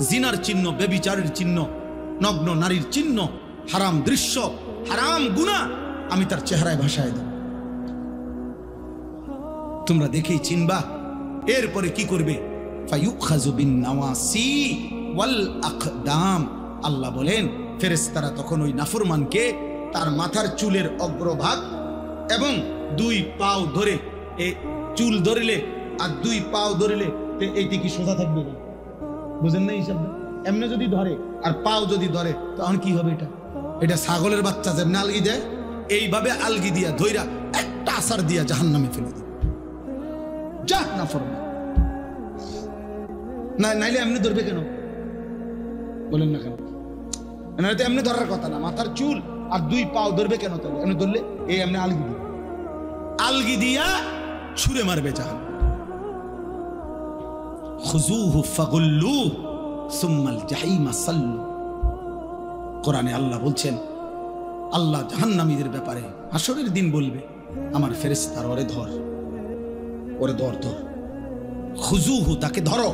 জিনার চিহ্ন, ব্যভিচারের চিহ্ন, নগ্ন নারীর চিহ্ন, হারাম দৃশ্য, হারাম গুনাহ আমি তার চেহারায় ভাসায় দেব। তোমরা দেখেই চিনবা। এরপরে কি করবে? ফায়ুখাযু বিন নাওয়াসি ওয়াল আকদাম। আল্লাহ বলেন ফেরেশতারা তখন ওই নাফরমানকে তার মাথার চুলের অগ্রভাগ এবং 2 পাও ধরে, এই চুল ধরিলে আর 2 পাও ধরিলে এইটি কি সোজা থাকবে না? বুঝেন না হিসাব? এমনি যদি ধরে আর পাও যদি ধরে তখন কি হবে? এটা ছাগলের বাচ্চা যেমন আলগি দেয়, এইভাবে আলগি দিয়া ধইরা একটা আসার দিয়া জাহান্নামে ফেলে দেবে। যা নাফরমান, না নাইলে এমনি ধরবে কেন? বলেন না কেন? তো এমনি ধরার কথা না, মাথার চুল আর 2 পাও ধরবে কেন? তাহলে এমনি ধরলে এই এমনি আলগি দিয়া ছুঁড়ে মারবে জাহান্নাম। খুযুহু ফাগুল্লু সুম্মাল জাহিমা সাল্লু। কোরআনে আল্লাহ বলছেন, আল্লাহ জাহান্নামীদের ব্যাপারে হাসরের দিন বলবে, আমার ফেরেশতার ওরে ধর, ওরে ধর, ধর। খুযুহু তাকে ধরো,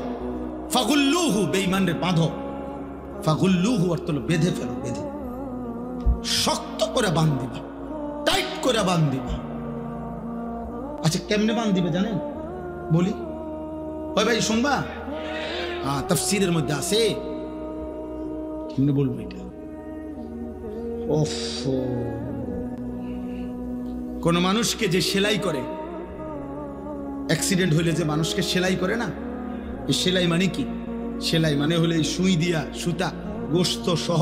ফাগুল্লুহু বেঈমানরে বাঁধো। ফাগুল্লুহু অর্থ হলো বেঁধে ফেলো, বেঁধে শক্ত করে বাঁধ দিবা, টাইট করে বাঁধ দিবা। আচ্ছা কেমনে বান দিবে জানেন? বলি, ওই ভাই শুনবা, তাফসীরের মধ্যে আছে, কেমনে বলবো এটা? কোন মানুষকে যে সেলাই করে, অ্যাক্সিডেন্ট হইলে যে মানুষকে সেলাই করে না, এই সেলাই মানে কি? সেলাই মানে হলে সুই দিয়া সুতা গোস্ত সহ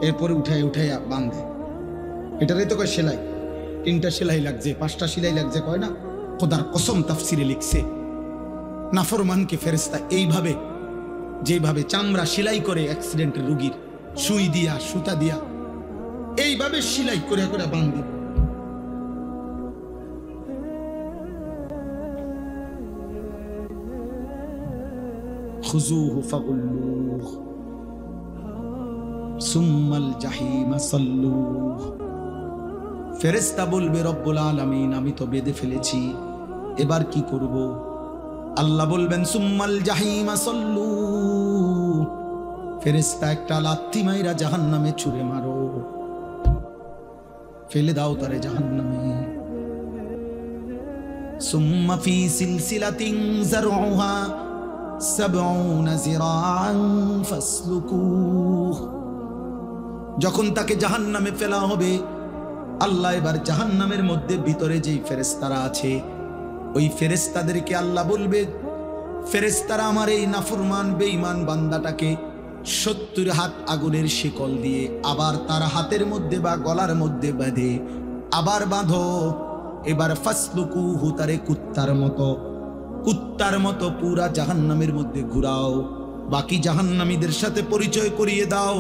এরপরে উঠাইয়া বাঁধে, এটারই তো কয় সেলাই। 3টা সেলাই লাগছে, 5টা সেলাই লাগছে কয় না? খোদার কসম তাফসিরে লিখছে, নাফরমানকে ফেরেশতা এইভাবে, যেভাবে চামড়া সেলাই করে অ্যাক্সিডেন্টের রোগীর সুই দিয়া সুতা দিয়া, এইভাবে সেলাই করে করে বাঁধে। খুযুহু ফাগুল্লুহ সুম্মাল জাহিমা সাল্লুহ। ফেরেশতা বলবে রব্বুল আলামিন আমি তো বেঁধে ফেলেছি, এবার কি করব? আল্লাহ বলবেন সুম্মাল জাহিমা সাল্লু, ফেরেশতা একটা লাথি মাইরা জাহান্নামে ছুঁড়ে মারো, ফেলে দাও তারে জাহান্নামে। সুম্মা ফি সিলসিলাতিন যারউহা 70 যিরাআন ফাসলুকুহ। যখন তাকে জাহান্নামে ফেলা হবে, আল্লাহ এবার জাহান্নামের মধ্যে ভিতরে যেই ফেরেশতারা আছে, ওই ফেরেশতাদেরকে আল্লাহ বলবে, ফেরেশতারা আমার এই নাফরমান বেঈমান বান্দাটাকে 70 হাত আগুনের শিকল দিয়ে আবার তার হাতের মধ্যে বা গলার মধ্যে বাঁধে, আবার বাঁধো, এবার ফাসলুকুহু তারে কুত্তার মতো পুরা জাহান্নামের মধ্যে ঘুরাও, বাকি জাহান্নামীদের সাথে পরিচয় করিয়ে দাও,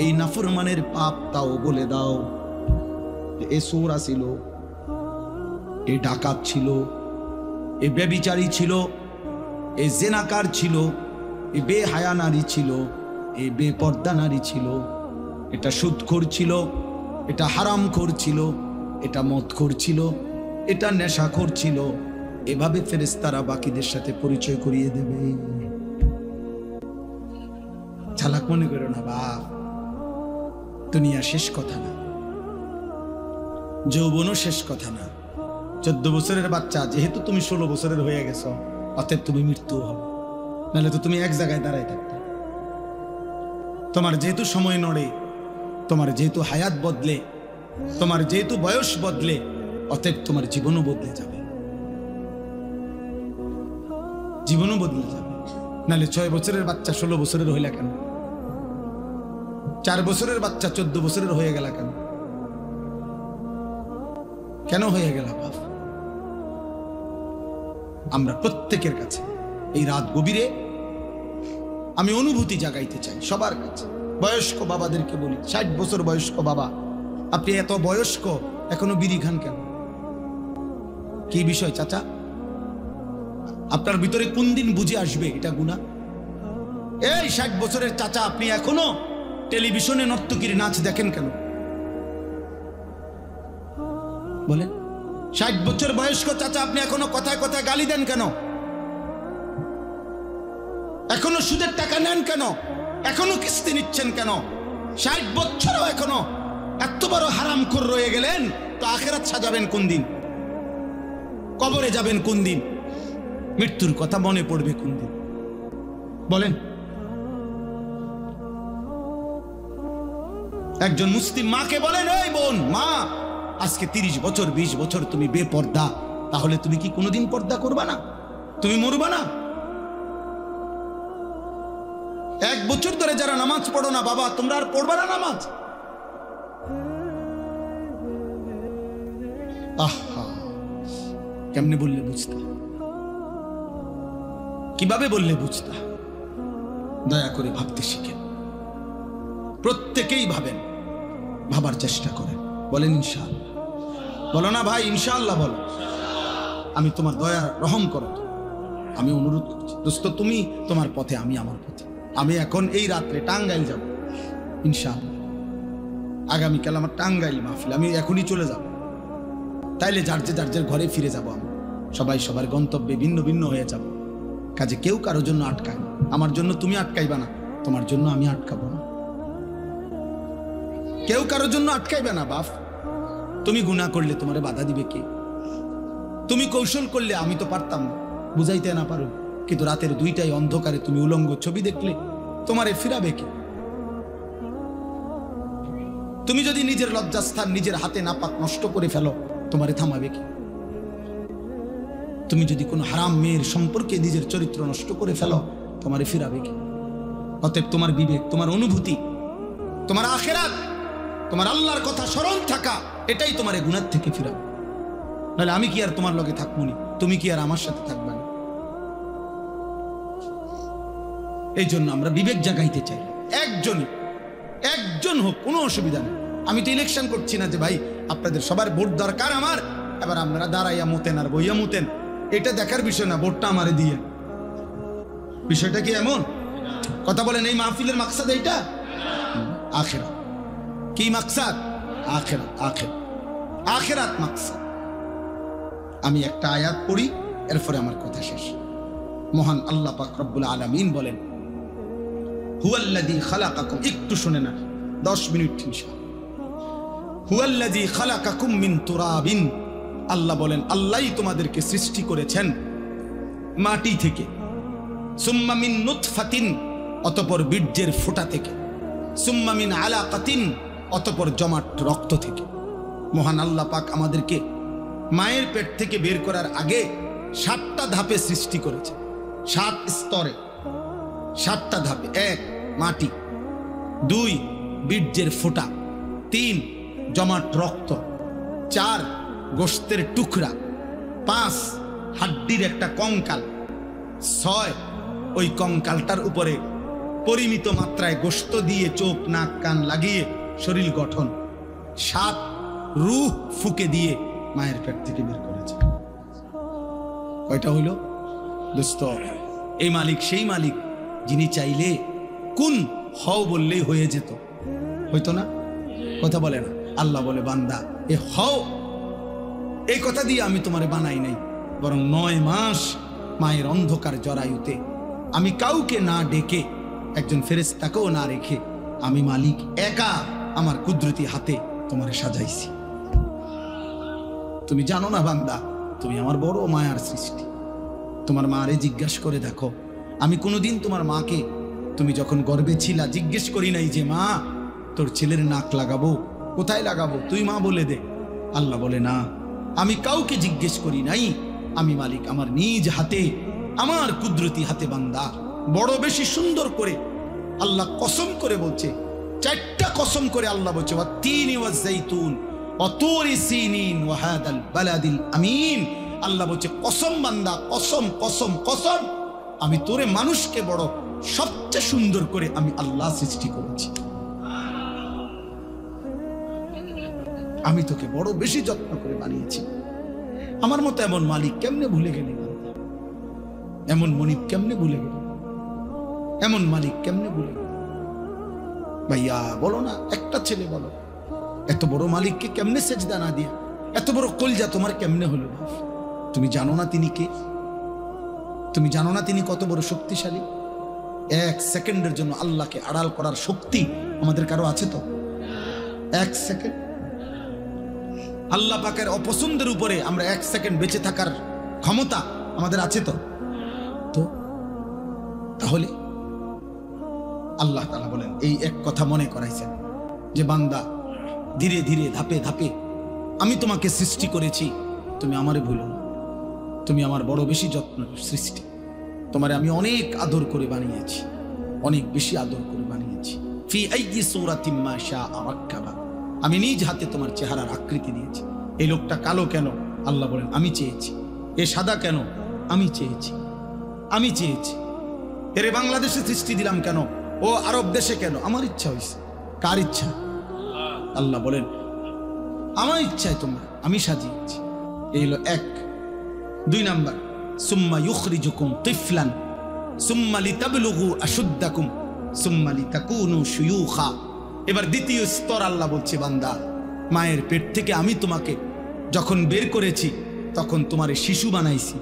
এই নাফরমানের পাপ তাও বলে দাও। এ চোরা ছিল, এ ডাকাত ছিল, এ ব্যভিচারী ছিল, এ জেনাকার ছিল, এ বেহায়া নারী ছিল, এ বেপর্দা নারী ছিল, এটা সুদখোর ছিল, এটা হারামখোর ছিল, এটা মদখোর ছিল, এটা নেশাখোর ছিল। এভাবে ফেরেশতারা বাকিদের সাথে পরিচয় করিয়ে দেবে। চালাক মনে করো না বাপ, দুনিয়া শেষ কথা না, যৌবনও শেষ কথা না। 14 বছরের বাচ্চা, যেহেতু তুমি 16 বছরের হয়ে গেছো, অতএব তুমি মৃত্যু হবে, নাহলে তো তুমি এক জায়গায় দাঁড়ায় থাকতে। তোমার যেহেতু সময় নড়ে, তোমার যেহেতু হায়াত বদলে, তোমার যেহেতু বয়স বদলে, অতএব তোমার জীবনও বদলে যাবে, জীবনও বদলে যাবে। নাহলে 6 বছরের বাচ্চা 16 বছরের হইলা কেন? 4 বছরের বাচ্চা 14 বছরের হয়ে গেল কেন? কেন হয়ে গেল বাপ? আমরা প্রত্যেকের কাছে এই রাত গভীরে আমি অনুভূতি জাগাইতে চাই সবার কাছে। বয়স্ক বাবাদেরকে বলি, 60 বছর বয়স্ক বাবা, আপনি এত বয়স্ক এখনো বিড়ি খান কেন? কি বিষয় চাচা? আপনার ভিতরে কোন দিন বুঝে আসবে এটা গুনাহ? এই 60 বছরের চাচা, আপনি এখনো টেলিভিশনে নর্তকীর নাচ দেখেন কেন? বলেন। 60 বছর বয়স্ক চাচা, আপনি এখনো কথায় কথায় গালি দেন কেন? এখনো সুদের টাকা নেন কেন? এখনো কিস্তি নিচ্ছেন কেন? 60 বছরও এখনো এত বড় হারামখোর রয়ে গেলেন, তো আখিরাত সাজাবেন কোন দিন? কবরে যাবেন কোন দিন? মৃত্যুর কথা মনে পড়বে কোন দিন? বলেন। একজন মুসলিম মাকে বলেন, এই বোন, মা, আজকে 30 বছর 20 বছর তুমি বেপর্দা, তাহলে তুমি কি কোনোদিন পর্দা করবা না? তুমি মরবা না? 1 বছর ধরে যারা নামাজ পড়ো না বাবা, তোমরা আর পড়বা না নামাজ? আহা, কেমনে বললে বুঝতা? কিভাবে বললে বুঝতা? দয়া করে ভাবতে শিখেন, প্রত্যেকেই ভাবেন, ভাবার চেষ্টা করেন। বলেন ইনশাআল্লাহ। বলো না ভাই ইনশাআল্লাহ বলো। আমি তোমার দয়া রহম করো, আমি অনুরোধ করছি দোস্ত, তুমি তোমার পথে, আমি আমার পথে। আমি এখন এই রাত্রে টাঙ্গাইল যাব ইনশাআল্লাহ। আগামীকাল আমার টাঙ্গাইল মাহফিল, আমি এখনই চলে যাব। তাইলে যার যে ঘরে ফিরে যাব। আমি সবাই সবার গন্তব্যে ভিন্ন ভিন্ন হয়ে যাব। কাজে কেউ কারো জন্য আটকায় না। আমার জন্য তুমি আটকাইবা না, তোমার জন্য আমি আটকাবো না। কেউ কারোর জন্য আটকাইবে না বাপ। তুমি গুনাহ করলে তোমারে বাধা দিবে কে? তুমি কৌশল করলে আমি তো পারতাম না, বুঝাইতে না পারো, কিন্তু রাতের 2টায় অন্ধকারে তুমি উলঙ্গ ছবি দেখলে তোমারে ফিরাবে কি? তুমি যদি নিজের লজ্জাস্থান নিজের হাতে নাপাক নষ্ট করে ফেলো, তোমারে থামাবে কি? তুমি যদি কোনো হারাম মেয়ের সম্পর্কে নিজের চরিত্র নষ্ট করে ফেলো, তোমারে ফিরাবে কি? অতএব তোমার বিবেক, তোমার অনুভূতি, তোমার আখিরাত, তোমার আল্লাহর কথা স্মরণ থাকা, এটাই তোমার গুনাহ থেকে ফিরাবে। নাহলে আমি কি আর তোমার লগে থাকবো নি? তুমি কি আর আমার সাথে থাকবে না? এই জন্য আমরা বিবেক জাগাইতে চাই। একজন হোক, কোনো অসুবিধা নেই। আমি তো ইলেকশন করছি না যে ভাই আপনাদের সবার ভোট দরকার আমার, এবার আপনারা দাঁড়াইয়া মুতেন আর বইয়া মুতেন, এটা দেখার বিষয় না, ভোটটা আমারে দিয়ে। বিষয়টা কি এমন? কথা বলেন, এই মাহফিলের মাকসাদ এইটা? আখিরাত। কি মাকসাদ? আখিরাত। আখিরাত মাকসাদ। আমি একটা আয়াত পড়ি, এরপরে আমার কথা শেষ। মহান আল্লাহ পাক রব্বুল আলামিন বলেন, হুয়াল্লাযী খালাকাকুম, একটু শুনে না, 10 মিনিট ইনশাআল্লাহ। হুয়াল্লাযী খালাকাকুম মিন তুরাবিন, আল্লাহ বলেন আল্লাহই তোমাদেরকে সৃষ্টি করেছেন মাটি থেকে, সুম্মা মিন নুতফাতিন, অতঃপর বীর্যের ফোঁটা থেকে, সুম্মা মিন আলাকাতিন, অতঃপর জমাট রক্ত থেকে। মহান আল্লাহ পাক আমাদেরকে মায়ের পেট থেকে বের করার আগে 7টা ধাপে সৃষ্টি করেছে, 7 স্তরে, 7টা ধাপে। 1 মাটি, 2 বীর্যের ফোঁটা, 3 জমাট রক্ত, 4 গোশতের টুকরা, 5 হাড্ডির একটা কঙ্কাল, 6 ওই কঙ্কালটার উপরে পরিমিত মাত্রায় গোশত দিয়ে চোখ নাক কান লাগিয়ে শরীর গঠন, 7 রূহ ফুকে দিয়ে মায়ের পেট থেকে বের করেছে। কয়টা হইল দোস্ত? এই মালিক সেই মালিক যিনি চাইলে কোন হও বললেই হয়ে যেত, হইতো না? কথা বলে না? আল্লাহ বলে, বান্দা এ হও, এই কথা দিয়ে আমি তোমারে বানাই নাই, বরং 9 মাস মায়ের অন্ধকার জরায়ুতে আমি কাউকে না ডেকে, একজন ফেরেশতাকেও না রেখে, আমি মালিক একা আমার কুদরতি হাতে তোমারে সাজাইছি। তুমি জানো না বান্দা, তুমি আমার বড় মায়ার সৃষ্টি। তোমার মারে জিজ্ঞাসা করে দেখো, আমি কোনোদিন তোমার মাকে, তুমি যখন গর্ভে ছিলা, জিজ্ঞেস করি নাই যে মা তোর ছেলের নাক লাগাবো, কোথায় লাগাবো, তুই মা বলে দে? আল্লাহ বলে না, আমি কাউকে জিজ্ঞেস করি নাই, আমি মালিক আমার নিজ হাতে, আমার কুদরতি হাতে বান্দা বড় বেশি সুন্দর করে আল্লাহ কসম করে বলছে, 4টা কসম করে আল্লাহ বলছে, ওয়াত-তিনি ওয়াজ-যাইতুন ওয়া তুরি সিনিন ওয়া হাদাল বালাদিল আমিন। আল্লাহ বলছে কসম বান্দা, কসম কসম কসম, আমি তোরে মানুষকে বড় সবচেয়ে সুন্দর করে আমি আল্লাহ সৃষ্টি করেছি, আমি তোকে বড় বেশি যত্ন করে বানিয়েছি। আমার মতো এমন মালিক কেমনে ভুলে গেলি? এমন মনিব কেমনে ভুলে গেলি? এমন মালিক কেমনে ভুলে গেলি? ভাইয়া বলো না, একটা ছেলে বলো, এত বড় মালিককে কেমনে সেজদা না দিয়া, এত বড় কলজা তোমার কেমনে হলো? তুমি জানো না তিনি কে? তুমি জানো না তিনি কত বড় শক্তিশালী? 1 সেকেন্ডের জন্য আল্লাহকে আড়াল করার শক্তি আমাদের কারো আছে তো? 1 সেকেন্ড আল্লাহ পাকের অপছন্দের উপরে আমরা 1 সেকেন্ড বেঁচে থাকার ক্ষমতা আমাদের আছে তো? তাহলে আল্লাহ তাআলা বলেন, এই এক কথা মনে করাইছেন যে বান্দা ধীরে ধীরে ধাপে ধাপে আমি তোমাকে সৃষ্টি করেছি, তুমি আমারে ভুলো না, তুমি আমার বড় বেশি যত্ন সৃষ্টি, তোমারে আমি অনেক আদর করে বানিয়েছি, অনেক বেশি আদর করে বানিয়েছি। ফি আইয়ি সূরাতিন মা শাআ রাক্কাবা, আমি নিজ হাতে তোমার চেহারার আকৃতি দিয়েছি। এই লোকটা কালো কেন? আল্লাহ বলেন আমি চেয়েছি। এ সাদা কেন? আমি চেয়েছি। আমি চেয়েছি। এরে বাংলাদেশে সৃষ্টি দিলাম কেন? ও আরব দেশে কেন? আমার ইচ্ছা হয়েছে। কার ইচ্ছা? আল্লাহ বলেন আমার ইচ্ছায় তোমরা আমি সাজিয়েছি। এই হলো 1। 2 নাম্বার, সুম্মা ইউখরিজুকুম তিফলান সুম্মা লিতাবলুগু আশুদ্দাকুম সুম্মা লিতাকুনু শুয়ুখা। এবার দ্বিতীয় স্তর আল্লাহ বলছে, বান্দা মায়ের পেট থেকে আমি তোমাকে যখন বের করেছি তখন তোমারে শিশু বানাইছি,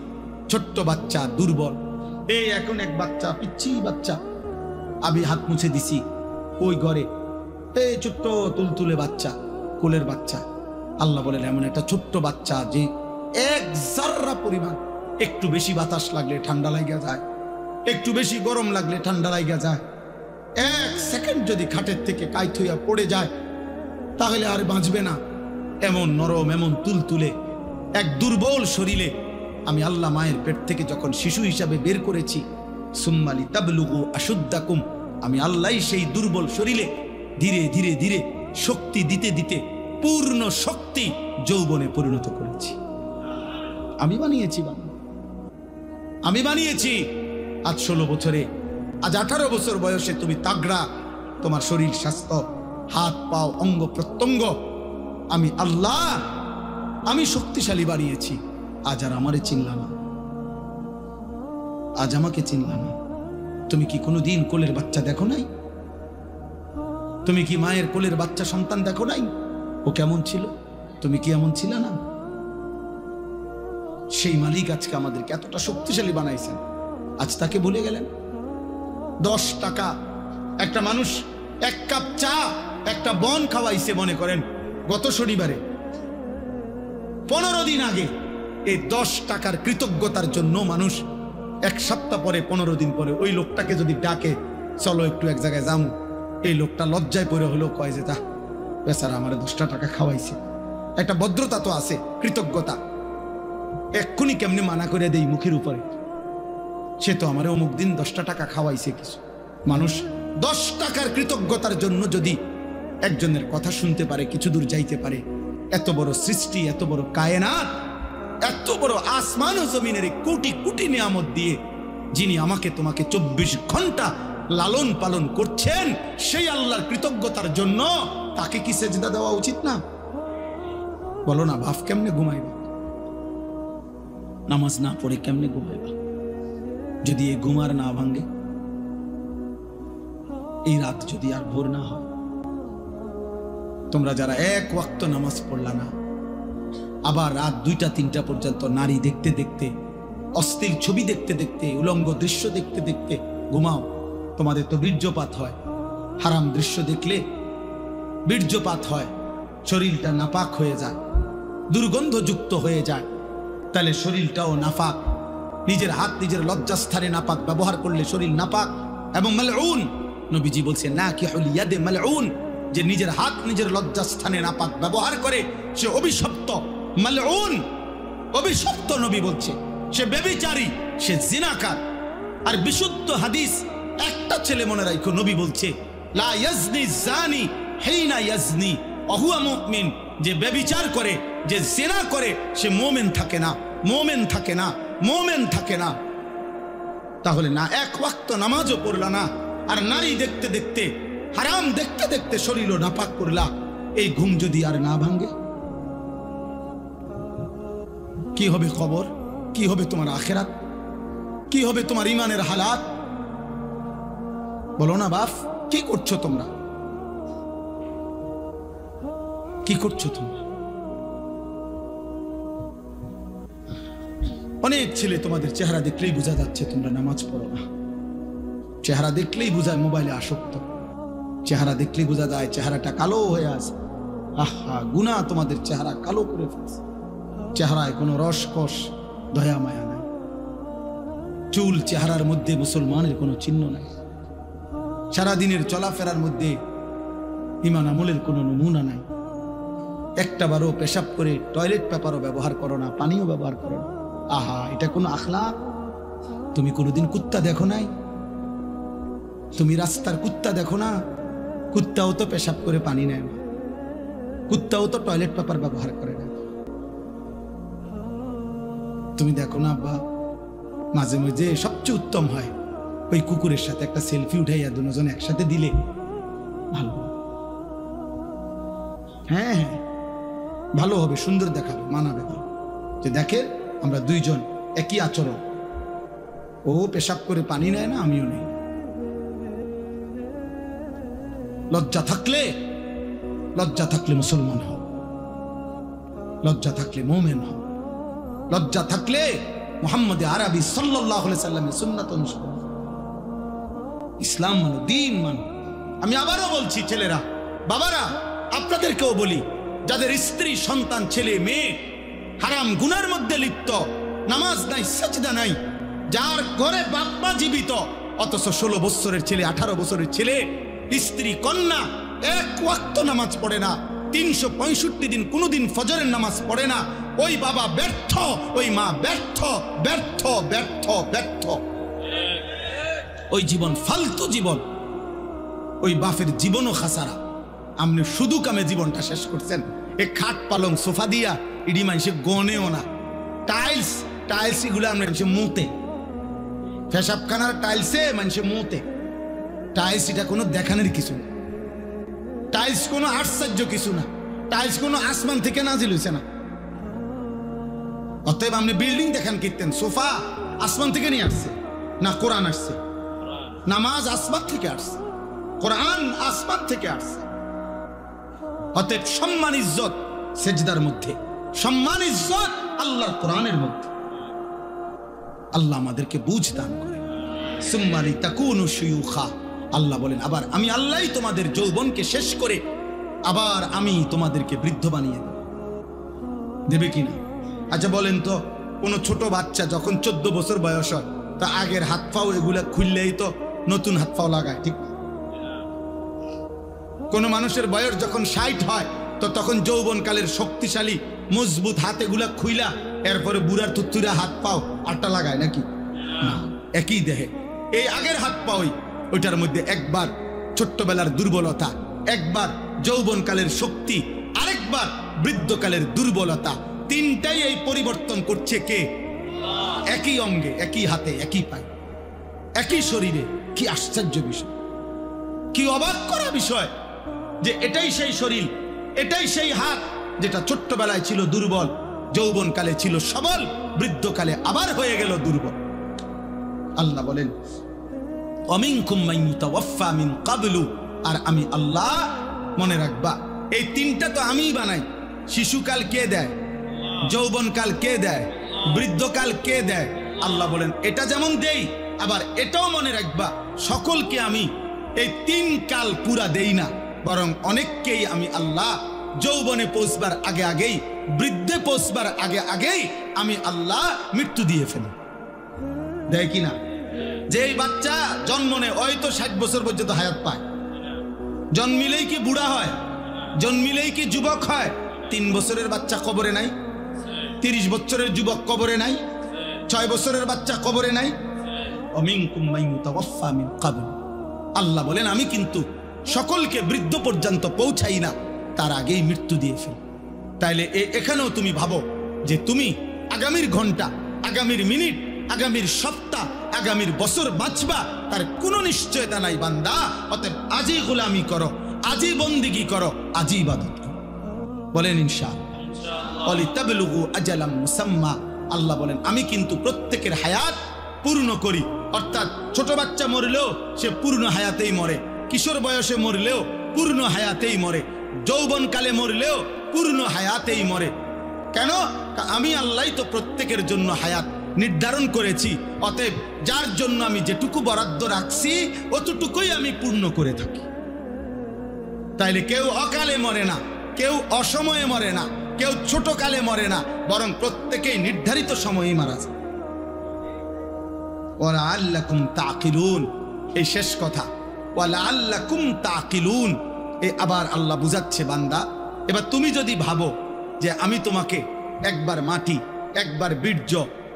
ছোট্ট বাচ্চা, দুর্বল। এই এখন এক বাচ্চা, পিচ্ছি বাচ্চা, আমি হাত মুছে দিছি ওই ঘরে, এই ছোট্ট তুলতুলে বাচ্চা, কোলের বাচ্চা। আল্লাহ বলেন এমন একটা ছোট্ট বাচ্চা যে এক জাররা পরিমাণ। একটু বেশি বাতাস লাগলে ঠান্ডা লাগা যায়, একটু বেশি গরম লাগলে ঠান্ডা লাগা যায়। এক সেকেন্ড যদি খাটের থেকে কাইত হইয়া পড়ে যায় তাহলে আর বাঁচবে না। এমন নরম, এমন তুলতুলে এক দুর্বল শরীরে আমি আল্লাহ মায়ের পেট থেকে যখন শিশু হিসাবে বের করেছি, সুম্মালি তাবলুগু আশুদ্দাকুম, আমি আল্লাহ সেই দুর্বল শরীরে ধীরে ধীরে ধীরে শক্তি দিতে দিতে পূর্ণ শক্তি যৌবনে পরিণত করেছি। আমি বানিয়েছি বাবা, আমি বানিয়েছি। আজ 16 বছরে, আজ 18 বছর বয়সে তুমি তাগড়া, তোমার শরীর স্বাস্থ্য, হাত পাও, অঙ্গ প্রত্যঙ্গ আমি আল্লাহ, আমি শক্তিশালী বানিয়েছি। আজ আর আমারে চিনলা না, আজ আমাকে চিনলা না। তুমি কি কোনোদিন কোলের বাচ্চা দেখো নাই? তুমি কি মায়ের কোলের বাচ্চা সন্তান দেখো নাই? ও কেমন ছিল? তুমি কি এমন ছিল না? সেই মালিক আজকে আমাদেরকে এতটা শক্তিশালী বানাইছেন, আজ তাকে ভুলে গেলেন। 10 টাকা একটা মানুষ 1 কাপ চা, একটা বন খাওয়াইছে মনে করেন গত শনিবারে, 15 দিন আগে। এই 10 টাকার কৃতজ্ঞতার জন্য মানুষ 1 সপ্তাহ পরে, 15 দিন পরে ওই লোকটাকে যদি ডাকে, চলো একটু এক জায়গায় যাবো, এই লোকটা লজ্জায় পড়ে হলেও কয় যে তা বেচারা আমার 10টা টাকা খাওয়াইছে। একটা ভদ্রতা তো আছে, কৃতজ্ঞতা। এক্ষুনি কেমনে মানা করে দেই মুখের উপরে, সে তো আমার অমুক দিন 10টা টাকা খাওয়াইছে কিছু। মানুষ 10 টাকার কৃতজ্ঞতার জন্য যদি একজনের কথা শুনতে পারে, কিছু দূর যাইতে পারে। এত বড় সৃষ্টি, এত বড় কায়নাত, এত বড় আসমান ও জমিনের কোটি কোটি নিয়ামত দিয়ে যিনি আমাকে তোমাকে 24 ঘন্টা লালন পালন করছেন, সেই আল্লাহর কৃতজ্ঞতার জন্য তাকে কি সেজদা দেওয়া উচিত না? বলো না, বাপ কেমনে ঘুমাইবা? নামাজ না পড়ে কেমনে ঘুমাইবা? যদি এই ঘুমার না ভাঙ্গে, এই রাত যদি আর ভোর না হয়। তোমরা যারা 1 ওয়াক্ত নামাজ পড়লা না, আবার রাত 2টা 3টা পর্যন্ত নারী দেখতে দেখতে, অশ্লীল ছবি দেখতে দেখতে, উলঙ্গ দৃশ্য দেখতে দেখতে ঘুমাও, তোমাদের তো বীর্যপাত হয়। হারাম দৃশ্য দেখলে বীর্যপাত হয়, শরীরটা নাপাক হয়ে যায়, দুর্গন্ধযুক্ত হয়ে যায়। তাহলে শরীরটাও নাপাক। নিজের হাত নিজের লজ্জাস্থানে নাপাক ব্যবহার করলে শরীর নাপাক এবং মালউন। নবীজি বলছেন নাকিহুল ইয়াদে মালউন, যে নিজের হাত নিজের লজ্জাস্থানে নাপাক ব্যবহার করে সে অভিশপ্ত, মালউন, অভিশপ্ত। নবী বলছে সে ব্যভিচারী, সে জিনাকার। আর বিশুদ্ধ হাদিস একটা ছেলে মনে রাখো, নবী বলছে লা ইয়াজনি জানি হিনা ইয়াজনি ওয়া হুয়া মুমিন, যে ব্যভিচার করে, যে জিনা করে, সে মুমিন থাকে না, মুমিন থাকে না, মুমিন থাকে না। তাহলে না 1 ওয়াক্ত নামাজও পড়লা না, আর নারী দেখতে দেখতে, হারাম দেখতে দেখতে শরীরও নাপাক করলা। এই ঘুম যদি আর না ভাঙে, কি হবে খবর? কি হবে তোমার আখিরাত? কি হবে তোমার ইমানের হালাত? বলো না বাপ, কি করছো তোমরা? কি করছো তোমরা? অনেক ছেলে তোমাদের চেহারা দেখলেই বোঝা যাচ্ছে তোমরা নামাজ পড়ো না। চেহারা দেখলেই বোঝায় মোবাইলে আসক্ত, চেহারা দেখলেই বোঝা যায় চেহারাটা কালো হয়ে আছে। আহা, গুনাহ তোমাদের চেহারা কালো করে ফেলছে। চেহারায় কোনো রসকস, দয়া মায়া নাই। চুল চেহারার মধ্যে মুসলমানের কোনো চিহ্ন নাই। সারাদিনের চলাফেরার মধ্যে ঈমান আমলের কোনো নমুনা নাই। একটা বারও পেশাব করে টয়লেট পেপারও ব্যবহার করো না, পানিও ব্যবহার করো না। আহা, এটা কোনো আখলাক? তুমি কোনোদিন কুত্তা দেখো নাই? তুমি রাস্তার কুত্তা দেখো না? কুত্তাও তো পেশাব করে পানি নেয় না, কুত্তাও তো টয়লেট পেপার ব্যবহার করে না। তুমি দেখো না আব্বা, মাঝে মাঝে সবচেয়ে উত্তম হয় ওই কুকুরের সাথে একটা সেলফি উঠাইয়া দুজন একসাথে দিলে ভালো। হ্যাঁ হ্যাঁ, ভালো হবে, সুন্দর দেখাবে, মানাবে, যে দেখে আমরা দুইজন একই আচরণ। ও পেশাব করে পানি নেয় না, আমিও নেই। লজ্জা থাকলে মুসলমান হও, লজ্জা থাকলে মুমিন হও, লজ্জা থাকলে মুহাম্মদ আরবি সাল্লাল্লাহু আলাইহি সাল্লামের সুন্নাত অনুসরণ। ইসলাম মানো, দ্বীন মানো। আমি আবারও বলছি, ছেলেরা, বাবারা, আপনাদেরকেও বলি, যাদের স্ত্রী, সন্তান, ছেলে মেয়ে হারাম গুনার মধ্যে লিপ্ত, নামাজ নাই, সাজদা নাই, যার ঘরে বাপ মা জীবিত অথচ 16 বছরের ছেলে, 18 বছরের ছেলে, স্ত্রী কন্যা এক ওয়াক্ত নামাজ পড়ে না, 365 দিন কোনোদিন ফজরের নামাজ পড়ে না, ওই বাবা ব্যর্থ, ওই মা ব্যর্থ, ব্যর্থ, ব্যর্থ, ব্যর্থ। ওই জীবন ফালতু জীবন, ওই বাপের জীবনও খাসারা। আপনি শুধু কামে জীবনটা শেষ করছেন। এ খাট পালং সোফা দিয়া ইডি মানুষে গনেও না, টাইলস টাইলস এগুলো মানুষে মুতে, পেশাবখানার টাইলসে মানুষে মুতে। টাইলস এটা কোনো দেখানোর কিছু না, টাইলস কোনো আশ্চর্য কিছু না, টাইলস কোনো আসমান থেকে নাজিল হইছে না। অতএব আপনি বিল্ডিং দেখান কীর্তেন, সোফা আসমান থেকে নিয়ে আসছে না, কোরআন আসছে। নামাজ আসমান থেকে আসছে, কোরআন আসমান থেকে আসছে। অতএব সম্মান ইজ্জত সেজদার মধ্যে, সম্মান ইজ্জত আল্লাহর কোরআনের মধ্যে। আল্লাহ আমাদেরকে বুঝ দান করে। সুম্মালি তাকুনু শুয়ুখা, আল্লাহ বলেন আবার আমি আল্লাহই তোমাদের যৌবনকে শেষ করে আবার আমি তোমাদেরকে বৃদ্ধ বানিয়ে দেব। দেবে কিনা? আচ্ছা বলেন তো, কোনো ছোট বাচ্চা যখন 14 বছর বয়স হয়, তা আগের হাত পাও এগুলা খুললেই তো নতুন হাত পাও লাগায়, ঠিক? কোন মানুষের বয়স যখন 60 হয়, তো তখন যৌবনকালের শক্তিশালী মজবুত হাত এগুলা খুইলা এরপরে বুড়ার তুত্তুরা হাত পাও আটটা লাগায় নাকি? না, একই দেহে এই আগের হাত পাওই, ওইটার মধ্যে একবার ছোট্টবেলার দুর্বলতা, একবার যৌবনকালের শক্তি, আরেকবার বৃদ্ধকালের দুর্বলতা, তিনটাই এই পরিবর্তন করছে কে? একই অঙ্গে, একই হাতে, একই পায়ে, একই শরীরে। কি আশ্চর্য বিষয়, কি অবাক করা বিষয় যে এটাই সেই শরীর, এটাই সেই হাত যেটা ছোট্টবেলায় ছিল দুর্বল, যৌবনকালে ছিল সবল, বৃদ্ধকালে আবার হয়ে গেল দুর্বল। আল্লাহ বলেন ওয়ামিনকুম মান ইউতাওয়াফা মিন ক্বাবলু, আর আমি আল্লাহ, মনে রাখবা এই তিনটা তো আমিই বানাই। শিশুকাল কে দেয়? যৌবনকাল কে দেয়? বৃদ্ধকাল কে দেয়? আল্লাহ বলেন এটা যেমন দেই, আবার এটাও মনে রাখবা সকলকে আমি এই 3 কাল পুরা দেই না, বরং অনেককেই আমি আল্লাহ যৌবনে পৌঁছবার আগে আগেই, বৃদ্ধে পৌঁছবার আগে আগেই আমি আল্লাহ মৃত্যু দিয়ে ফেলি। দেয় কিনা? যে এই বাচ্চা জন্ম নেয় ওই তো 60 বছর পর্যন্ত হায়াত পায়, জন্মিলেই কি বুড়া হয়? জন্মিলেই কি যুবক হয়? 3 বছরের বাচ্চা কবরে নাই, 30 বছরের যুবক কবরে নাই, 6 বছরের বাচ্চা কবরে নাই। ওয়ামিনকুম মান ইউতাওয়াফা মিন ক্বাবল, আল্লাহ বলেন আমি কিন্তু সকলকে বৃদ্ধ পর্যন্ত পৌঁছাই না, তার আগেই মৃত্যু দিয়ে ফেলি। তাইলে এখানেও তুমি ভাবো যে তুমি আগামীর ঘন্টা, আগামীর মিনিট, আগামীর সপ্তাহ, আগামীর বছর বাঁচবা তার কোনো নিশ্চয়তা নাই বান্দা। অতএব আজই গোলামি করো, আজই বন্দিগি করো, আজই ইবাদত করো। বলেন ইনশাআল্লাহ। ওয়ালিতাবলুগু আজালাম মুসাম্মা, আল্লাহ বলেন আমি কিন্তু প্রত্যেকের হায়াত পূর্ণ করি। অর্থাৎ ছোট বাচ্চা মরলেও সে পূর্ণ হায়াতেই মরে, কিশোর বয়সে মরলেও পূর্ণ হায়াতেই মরে, যৌবনকালে মরলেও পূর্ণ হায়াতেই মরে। কেন? আমি আল্লাহ তো প্রত্যেকের জন্য হায়াত নির্ধারণ করেছি। অতএব যার জন্য আমি যেটুকু বরাদ্দ রাখছি অতটুকুই আমি পূর্ণ করে থাকি। তাইলে কেউ অকালে মরে না, কেউ অসময়ে মরে না, কেউ ছোট কালে মরে না, বরং প্রত্যেকেই নির্ধারিত সময়েই মারা যায়। ওয়ালাআল্লাকুম তাকিলুন, এই শেষ কথা, ওয়ালাআল্লাকুম তাকিলুন। এই আবার আল্লাহ বুঝাচ্ছে বান্দা, এবার তুমি যদি ভাবো যে আমি তোমাকে একবার মাটি, একবার বীর্য,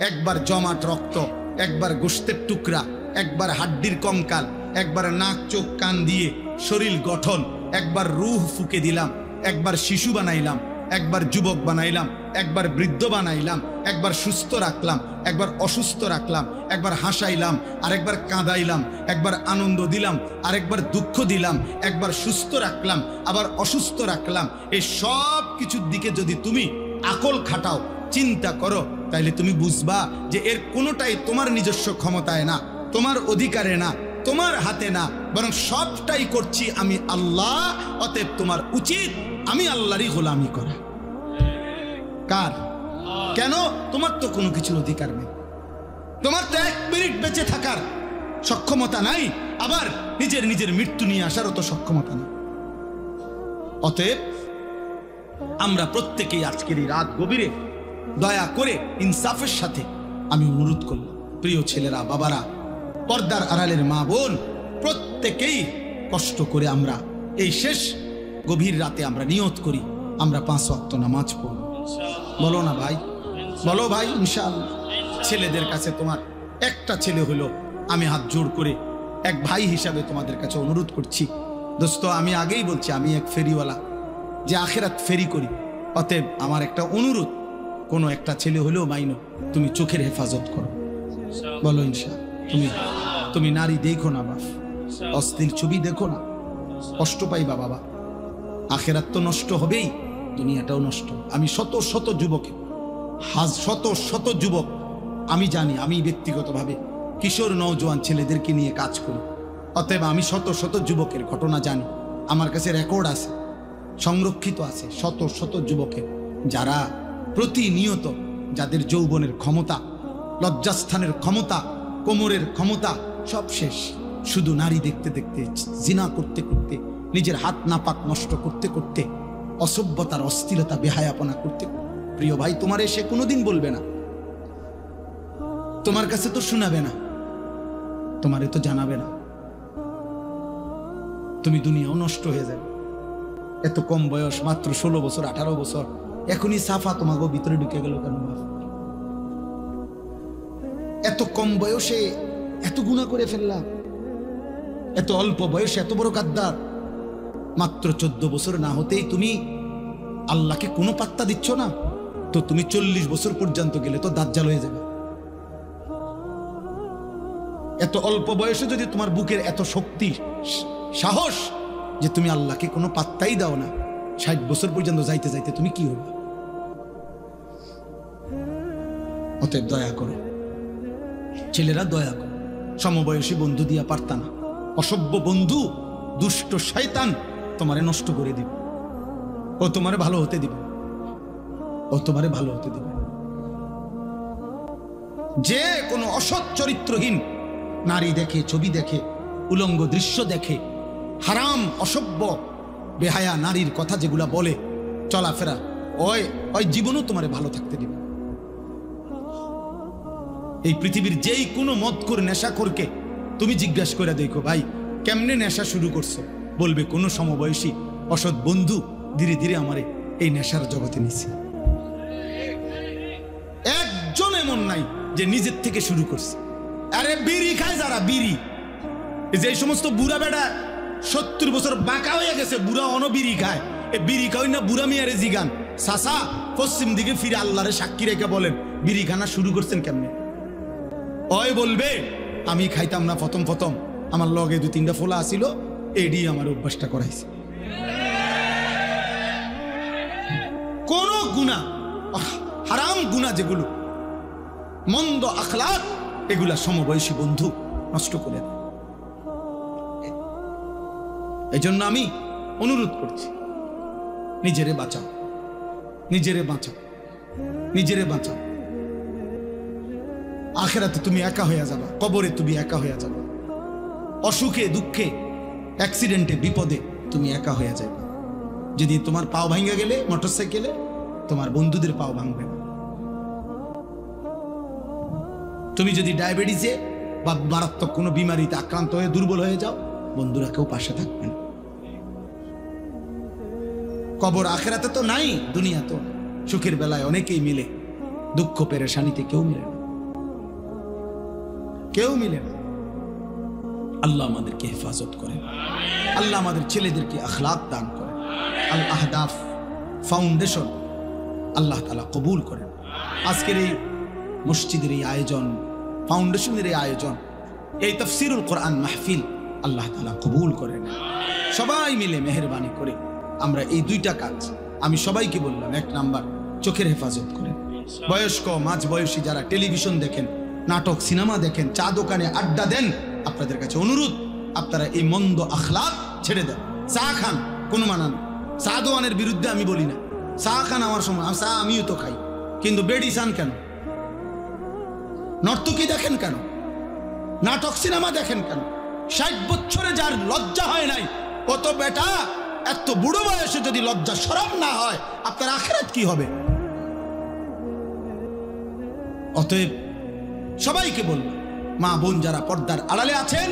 একবার জমাট রক্ত, একবার গোশতের টুকরা, একবার হাড্ডির কঙ্কাল, একবার নাক চোখ কান দিয়ে শরীর গঠন, একবার রূহ ফুকে দিলাম, একবার শিশু বানাইলাম, একবার যুবক বানাইলাম, একবার বৃদ্ধ বানাইলাম, একবার সুস্থ রাখলাম, একবার অসুস্থ রাখলাম, একবার হাসাইলাম, আরেকবার কাঁদাইলাম, একবার আনন্দ দিলাম, আরেকবার দুঃখ দিলাম, একবার সুস্থ রাখলাম, আবার অসুস্থ রাখলাম, এই সব কিছুর দিকে যদি তুমি আকল খাটাও, চিন্তা করো, তাইলে তুমি বুঝবা যে এর কোনোটাই তোমার নিজস্ব ক্ষমতায় না, তোমার অধিকারে না, তোমার হাতে না, বরং সবটাই করছি আমি আল্লাহ। অতএব তোমার উচিত আমি আল্লাহরই গোলামি করা। কার? কেন? তোমার তো কোনো কিছুর অধিকার নেই, তোমার তো 1 মিনিট বেঁচে থাকার সক্ষমতা নাই, আবার নিজের মৃত্যু নিয়ে আসারও তো সক্ষমতা নেই। অতএব আমরা প্রত্যেকেই আজকের এই রাত গভীরে দয়া করে ইনসাফের সাথে আমি অনুরোধ করলাম, প্রিয় ছেলেরা, বাবারা, পর্দার আড়ালের মা বোন, প্রত্যেকেই কষ্ট করে আমরা এই শেষ গভীর রাতে আমরা নিয়ত করি আমরা 5 ওয়াক্ত নামাজ পড়ব। বলো না ভাই, বলো ভাই ইনশাআল্লাহ। ছেলেদের কাছে তোমার একটা ছেলে হলো, আমি হাত জোড় করে এক ভাই হিসাবে তোমাদের কাছে অনুরোধ করছি, দোস্ত, আমি আগেই বলছি আমি এক ফেরিওয়ালা, যে আখেরাত ফেরি করি। অতএব আমার একটা অনুরোধ, কোনো একটা ছেলে হলেও মাইনো, তুমি চোখের হেফাজত করো। বলো ইনশাআল্লাহ। তুমি নারী দেখো না বাপ, অস্থির ছবি দেখো না, কষ্ট পাইবা বাবা। আখেরাত তো নষ্ট হবেই, দুনিয়াটাও নষ্ট। আমি শত শত যুবক আমি জানি, আমি ব্যক্তিগতভাবে কিশোর নওজোয়ান ছেলেদেরকে নিয়ে কাজ করি। অতএব আমি শত শত যুবকের ঘটনা জানি, আমার কাছে রেকর্ড আছে, সংরক্ষিত আছে শত শত যুবকের, যারা প্রতিনিয়ত, যাদের যৌবনের ক্ষমতা, লজ্জাস্থানের ক্ষমতা, কোমরের ক্ষমতা সব শেষ, শুধু নারী দেখতে দেখতে, জিনা করতে করতে, নিজের হাত নাপাক নষ্ট করতে করতে, অসভ্যতার অস্থিরতা বেহায়াপনা করতে। প্রিয় ভাই, তোমার এসে কোনোদিন বলবে না, তোমার কাছে তো শোনাবে না, তোমারে তো জানাবে না, তুমি দুনিয়াও নষ্ট হয়ে যাবে। এত কম বয়স, মাত্র 16 বছর 18 বছর, এখনই সাফা তোমাকে ভিতরে ঢুকে গেল কেন? এত কম বয়সে এত গুনাহ করে ফেললাম, এত অল্প বয়সে এত বড় গাদ্দার। মাত্র 14 বছর না হতেই তুমি আল্লাহকে কোনো পাত্তা দিচ্ছ না, তো তুমি 40 বছর পর্যন্ত গেলে তো দাজ্জাল হয়ে যাবে। এত অল্প বয়সে যদি তোমার বুকের এত শক্তি, সাহস, যে তুমি আল্লাহকে কোনো পাত্তাই দাও না, 60 বছর পর্যন্ত যাইতে যাইতে তুমি কি হবে? অতএব দয়া করো ছেলেরা, দয়া করো। সমবয়সী বন্ধু দিয়া পারতা না, অসভ্য বন্ধু, দুষ্ট শয়তান তোমারে নষ্ট করে দিবে, ও তোমারে ভালো হতে দিবে, ও তোমারে ভালো হতে দিবে। যে কোনো অসৎ চরিত্রহীন নারী দেখে, ছবি দেখে, উলঙ্গ দৃশ্য দেখে, হারাম অসভ্য বেহায়া নারীর কথা যেগুলা বলে, চলাফেরা, ওই জীবনও তোমারে ভালো থাকতে দিবে। এই পৃথিবীর যেই কোনো মদখোর নেশাখোরকে তুমি জিজ্ঞাসা করে দেখো, ভাই কেমনে নেশা শুরু করছো, বলবে কোনো সমবয়সী অসৎ বন্ধু ধীরে ধীরে আমারে এই নেশার জগতে নিছে। একজন এমন নাই যে নিজের থেকে শুরু করছে। আরে বিড়ি খায় যারা, বিড়ি, যে সমস্ত বুড়া বেটা 70 বছর বাঁকা হয়ে গেছে, বুড়া বিড়ি খায়, এ বিড়ি খাওয়াই না বুড়া মিয়ারে জিগান, সাসা পশ্চিম দিকে ফিরে আল্লাহরে সাক্ষী রেখে বলেন বিড়ি খানা শুরু করছেন কেমনে? ওই বলবে আমি খাইতাম না প্রথম, আমার লগে 2-3টা ফোলা আসিল, এডি আমার অভ্যাসটা করাইছে। কোন গুনাহ, হারাম গুনাহ যেগুলো, মন্দ আখলাক, এগুলা সমবয়সী বন্ধু নষ্ট করে দেয়। এই জন্য আমি অনুরোধ করছি, নিজেরে বাঁচাও, নিজেরে বাঁচাও, নিজেরে বাঁচাও। আখেরাতে তুমি একা হয়ে যাবা, কবরে তুমি একা হয়ে যাবা, অসুখে দুঃখে অ্যাক্সিডেন্টে বিপদে তুমি একা হয়ে যাবে। যদি তোমার পাও ভাঙা গেলে মোটরসাইকেলে, তোমার বন্ধুদের পাও ভাঙবে না। তুমি যদি ডায়াবেটিসে বা মারাত্মক কোনো বিমারিতে আক্রান্ত হয়ে দুর্বল হয়ে যাও, বন্ধুরা কেউ পাশে থাকবে না। কবর আখেরাতে তো নাই, দুনিয়া তো। সুখের বেলায় অনেকেই মিলে, দুঃখ পেরেশানিতে কেউ মিলে না, কেউ মিলে না। আল্লাহ আমাদেরকে হেফাজত করেন, আল্লাহ আমাদের ছেলেদেরকে আখলাক দান করেন। আল আহদাফ ফাউন্ডেশন আল্লাহ তাআলা কবুল করেন। আজকের এই মসজিদের এই আয়োজন, ফাউন্ডেশনের এই আয়োজন, এই তাফসীরুল কোরআন মাহফিল আল্লাহ তাআলা কবুল করেন। সবাই মিলে মেহেরবানি করে আমরা এই 2টা কাজ আমি সবাইকে বললাম। 1 নাম্বার, চোখের হেফাজত করেন। বয়স্ক মাঝ বয়সী যারা টেলিভিশন দেখেন, নাটক সিনেমা দেখেন, চা দোকানে আড্ডা দেন, আপনাদের কাছে অনুরোধ, আপনারা এই মন্দ আখলাক ছেড়ে দেন। চা খান, কোনো মানা না, চা দোয়ানের বিরুদ্ধে আমি বলি না, চা খান আমার সময়, চা আমিও তো খাই, কিন্তু বেডি চান কেন? নর্তকী দেখেন কেন? নাটক সিনেমা দেখেন কেন? 60 বছরে যার লজ্জা হয় নাই, কত বেটা এত বুড়ো বয়সে যদি লজ্জা শরম না হয়, আপনার আখিরাত কি হবে? অতএব সবাইকে বললাম, মা বোন যারা পর্দার আড়ালে আছেন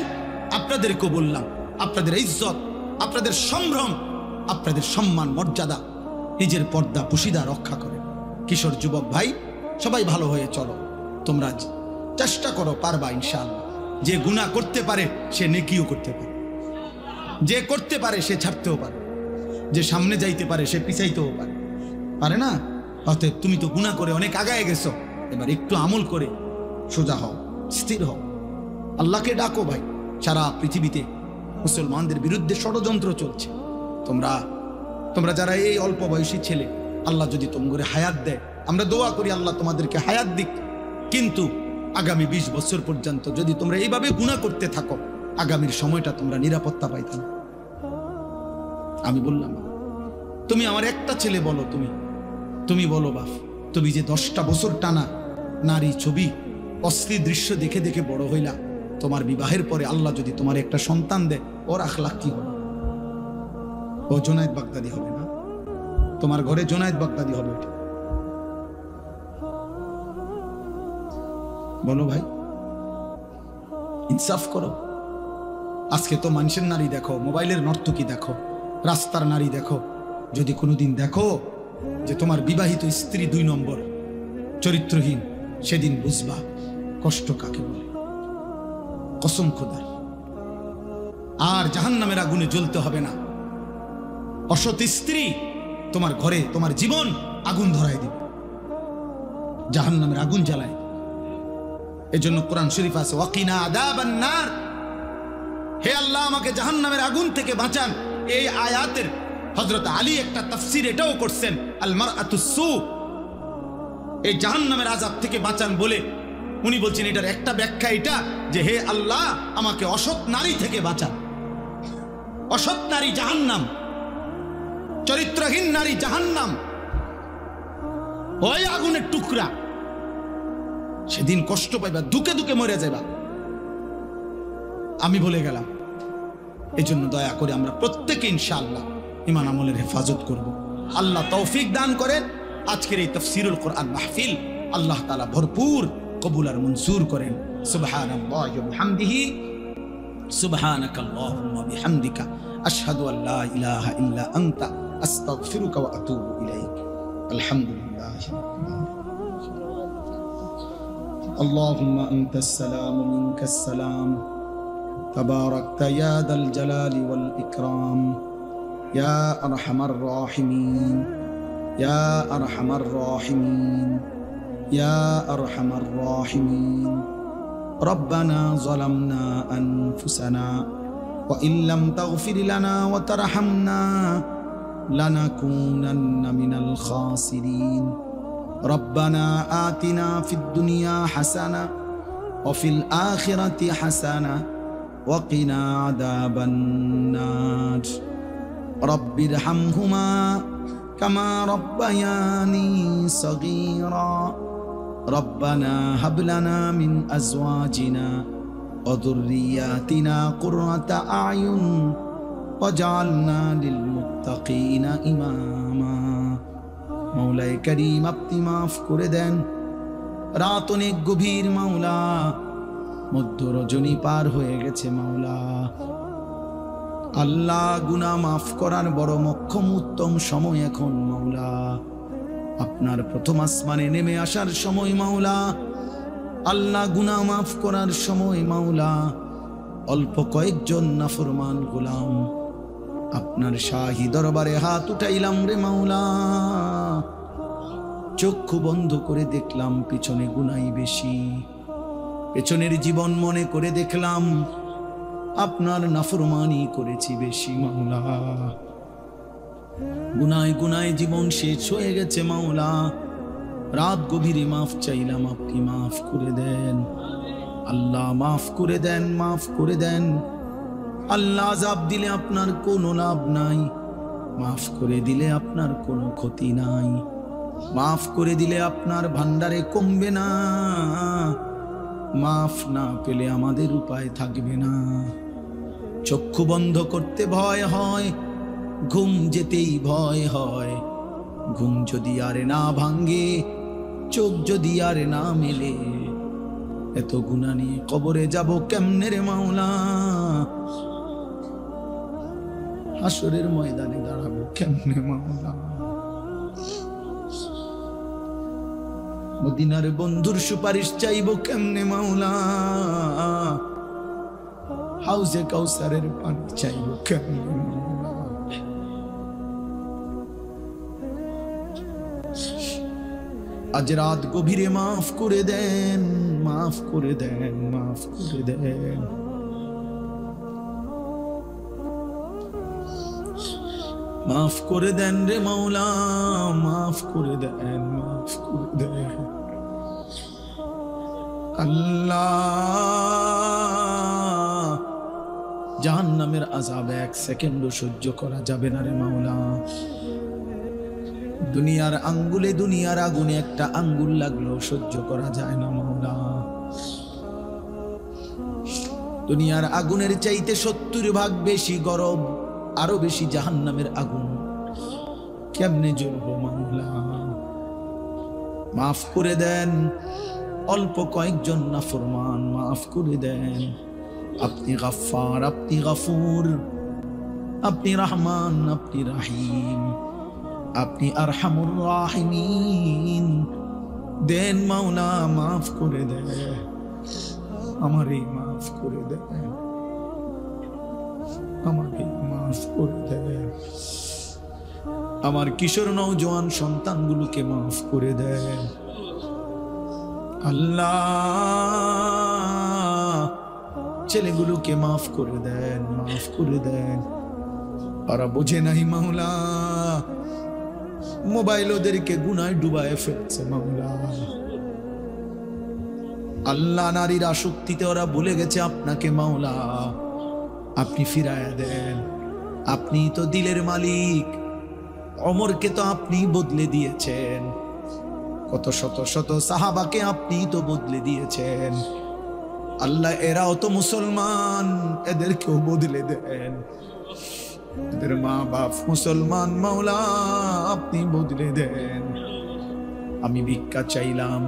আপনাদেরকেও বললাম, আপনাদের ইজ্জত, আপনাদের সম্ভ্রম, আপনাদের সম্মান মর্যাদা, নিজের পর্দা পুশিদা রক্ষা করেন। কিশোর যুবক ভাই সবাই ভালো হয়ে চলো, তোমরা চেষ্টা করো, পারবা ইনশাআল্লাহ। যে গুনাহ করতে পারে সে নেকিও করতে পারে, যে করতে পারে সে ছাড়তেও পারে, যে সামনে যাইতে পারে সে পিছাইতেও পারে, পারে না? অতএব তুমি তো গুনাহ করে অনেক আগায় গেছো, এবার একটু আমল করে সোজা হও, স্থির হও, আল্লাহকে ডাকো। ভাই সারা পৃথিবীতে মুসলমানদের বিরুদ্ধে ষড়যন্ত্র চলছে। তোমরা যারা এই অল্প বয়সী ছেলে, আল্লাহ যদি তোমাদের হায়াত দেয়, আমরা দোয়া করি আল্লাহ তোমাদেরকে হায়াত দিক, কিন্তু আগামী 20 বছর পর্যন্ত যদি তোমরা এইভাবে গুনাহ করতে থাকো, আগামীর সময়টা তোমরা নিরাপত্তা পাইতে না। আমি বললাম, তুমি আমার একটা ছেলে বলো, তুমি বলো বাপ, তুমি যে 10টা বছর টানা নারী ছবি অশ্লীল দৃশ্য দেখে দেখে বড় হইলা, তোমার বিবাহের পরে আল্লাহ যদি তোমার একটা সন্তান দেয়, ওর আখলাক কি হবে? ও জুনায়েদ বাগদাদি হবে না? তোমার ঘরে জুনায়েদ বাগদাদি হবে? বলো ভাই, ইনসাফ করো। আজকে তো মানুষের নারী দেখো, মোবাইলের নর্তকী দেখো, রাস্তার নারী দেখো, যদি কোনোদিন দেখো যে তোমার বিবাহিত স্ত্রী 2 নম্বর চরিত্রহীন, সেদিন বুঝবা কষ্ট কাকে বলে। কসম খোদার। আর জাহান্নামের আগুনে জ্বলতে হবে না। অসৎ স্ত্রী তোমার ঘরে তোমার জীবন আগুন ধরায় দিবে, জাহান্নামের আগুন জ্বালায়। এজন্য কোরআন শরীফ আছে, ওয়াকিনা আযাবান নার, হে আল্লাহ আমাকে জাহান্নামের আগুন থেকে বাঁচান। এই আয়াতের হযরত আলী একটা তাফসীর এটাও করছেন, আল মারআতুস সু, এই জাহান্নামের আযাব থেকে বাঁচান বলে উনি বলছেন এটার একটা ব্যাখ্যা এটা যে হে আল্লাহ আমাকে অসৎ নারী থেকে বাঁচান। অসৎ নারী জাহান্নাম, চরিত্রহীন নারী জাহান্নাম, ওই আগুনের টুকরা, সেদিন কষ্ট পাইবা, দুকে দুকে মরে যাবা। আমি বলে গেলাম। এই জন্য দয়া করে আমরা প্রত্যেকে ইনশাআল্লাহ ঈমান আমলের হেফাজত করব। আল্লাহ তৌফিক দান করেন। আজকের এই তাফসীরুল কোরআন মাহফিল আল্লাহ তাআলা ভরপুর কবুল আর মঞ্জুর করেন। সুবহানাল্লাহি ওয়া বিহামদিহি, সুবহানাকাল্লাহুম্মা বিহামদিকা, আশহাদু আল্লা ইলাহা ইল্লা আনতা, আস্তাগফিরুকা ওয়া আতুবু ইলাইক। আলহামদুলিল্লাহি রাব্বিল আলামিন। আল্লাহুম্মা আনতাস সালামু ওয়া মিনকাস সালাম, তাবারাকতা ইয়া দাল জালালি ওয়াল ইকরাম, ইয়া আরহামার রাহিমিন, ইয়া আরহামার রাহিমিন, ইয়া আরহামার রাহিমিন। রব্বানা যালামনা আনফুসানা ওয়া ইল্লাম তাগফির লানা ওয়া তারহামনা লানাকুনান্না মিনাল খাসিরিন। রব্বানা আতিনা ফিদ দুনিয়া হাসানা ওয়া ফিল আখিরাতি হাসানা ওয়া কিনা আযাবান নার। রব্বিরহামহুমা কামা রব্বায়ানি সগীরা। রব্বানা হাব লানা মিন আজওয়াজিনা ওয়া যুররিয়াতিনা কুররাতা আয়ুন ওয়াজআলনা লিল মুত্তাকিনা ইমামা। মাওলায়ে কারীম আপনি মাফ করে দেন। রাত অনেক গভীর মাওলা, মধ্য রজনী পার হয়ে গেছে মাওলা। আল্লাহ গুনাহ মাফ করার বড় মক্ষম উত্তম সময় এখন মাওলা। আপনার প্রথম আসমানে নেমে আসার সময় মাওলা। আল্লাহ গুনাহ মাফ করার সময় মাওলা। অল্প কয়েকজন নাফরমান গোলাম আপনার শাহী দরবারে হাত উঠাইলাম রে মাওলা। চক্ষু বন্ধ করে দেখলাম পিছনে গুনাই বেশি, পেছনের জীবন মনে করে দেখলাম আপনার নাফরমানি করেছি বেশি মাওলা। গুনায় গুনায় জীবন শেষ হয়ে গেছে মাওলা। রাত গভীরে মাফ চাইলাম, আপনি মাফ করে দেন আল্লাহ, মাফ করে দেন, মাফ করে দেন আল্লাহ। আযাব দিলে আপনার কোনো লাভ নাই, মাফ করে দিলে আপনার কোনো ক্ষতি নাই, মাফ করে দিলে আপনার ভান্ডারে কমবে না, মাফ না পেলে আমাদের উপায় থাকবে না। চক্ষু বন্ধ করতে ভয় হয়, ঘুম যেতেই ভয় হয়। ঘুম যদি আরে না ভাঙ্গে চোখ যদি আর না মেলে, এত গুনাহ নিয়ে কবরে যাব কেমনে রে মাওলা, হাসরের ময়দানে দাঁড়াবো কেমনে মাওলা, মদিনার বন্ধুর সুপারিশ চাইবো কেমনে মাওলা, হাউজে কাউসারের পানি চাইবো কেমনে মাওলা। আজ রাত গভীরে মাফ করে দেন, মাফ করে দেন, মাফ করে দেন। মাফ করে দেন রে মাওলা, মাফ করে দেন, মাফ করে দেন। আল্লাহ, জাহান্নামের আযাব এক সেকেন্ডও সহ্য করা যাবে না রে মাওলা। দুনিয়ার আঙ্গুলে, দুনিয়ার আগুনে একটা আঙ্গুল লাগলো সহ্য করা যায় না মাওলা। দুনিয়ার আগুনের চাইতে 70 ভাগ বেশি গরম, আরো বেশি জাহান্নামের আগুন। কেমনে জ্বলবো মাওলা? মাফ করে দেন, অল্প কয়েকজন নাফরমান, মাফ করে দেন। আপনি গফফার, আপনি গফুর, আপনি রহমান, আপনি রহিম, আপনি আরহামুর রাহিমিন। দেন মাওলা, মাফ করে দেন, আমারে মাফ করে দেন, আমাকে মাফ করে দেন। আমার কিশোর নওজোয়ান সন্তানগুলোকে মাফ করে দেন আল্লাহ। ছেলেগুলোকে মাফ করে দেন, মাফ করে দেন। ওরা বোঝে নাই মাওলা, মোবাইল ওদেরকে গুনায় ডুবায় ফেলছে মাওলা। আল্লাহ, নারীর আসক্তিতে ওরা ভুলে গেছে আপনাকে মাওলা। আপনি ফিরায়া দেন। আপনি তো দিলের মালিক। ওমরকে তো আপনি বদলে দিয়েছেন, কত শত শত সাহাবাকে আপনি তো বদলে দিয়েছেন আল্লাহ। এরাও তো মুসলমান, এদেরকেও বদলে দেন। এদের মা বাপ মুসলমান মাওলা, আপনি বদলে দেন। আমি ভিক্ষা চাইলাম,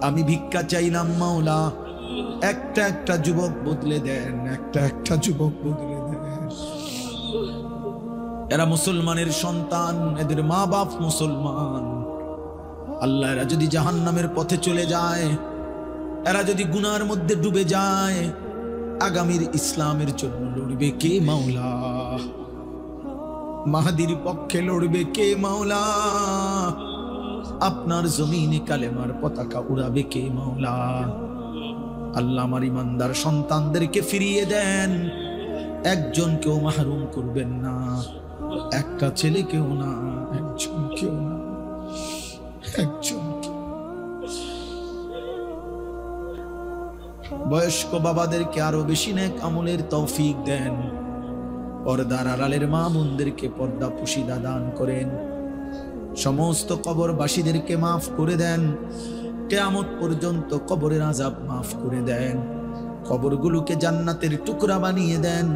আমি ভিক্ষা চাইলাম মাওলা। একটা একটা যুবক বদলে দেন, একটা একটা যুবক বদলে দেন। এরা মুসলমানের সন্তান, এদের মা বাপ মুসলমান আল্লাহ। এরা যদি জাহান্নামের পথে চলে যায়, এরা যদি গুনার মধ্যে ডুবে যায়, আগামীর ইসলামের জন্য লড়বে কে মাওলা? মাহাদির পক্ষে লড়বে কে মাওলা? আপনার জমিনে কালেমার পতাকা উড়াবে কে মাওলা? আল্লাহ, আমার ইমানদার সন্তানদেরকে ফিরিয়ে দেন। একজনকেও মাহরুম করবেন না, একটা ছেলেকেও না, একজনকেও না, একজনকে। বয়স্ক বাবাদেরকে আরো বেশি নেক আমলের তৌফিক দেন। পর্দার আড়ালের মা বোনদেরকে পর্দা পুশিদা দান করেন। সমস্ত কবরবাসীদেরকে মাফ করে দেন। কিয়ামত পর্যন্ত কবরের আযাব মাফ করে দেন। কবরগুলোকে জান্নাতের টুকরা বানিয়ে দেন।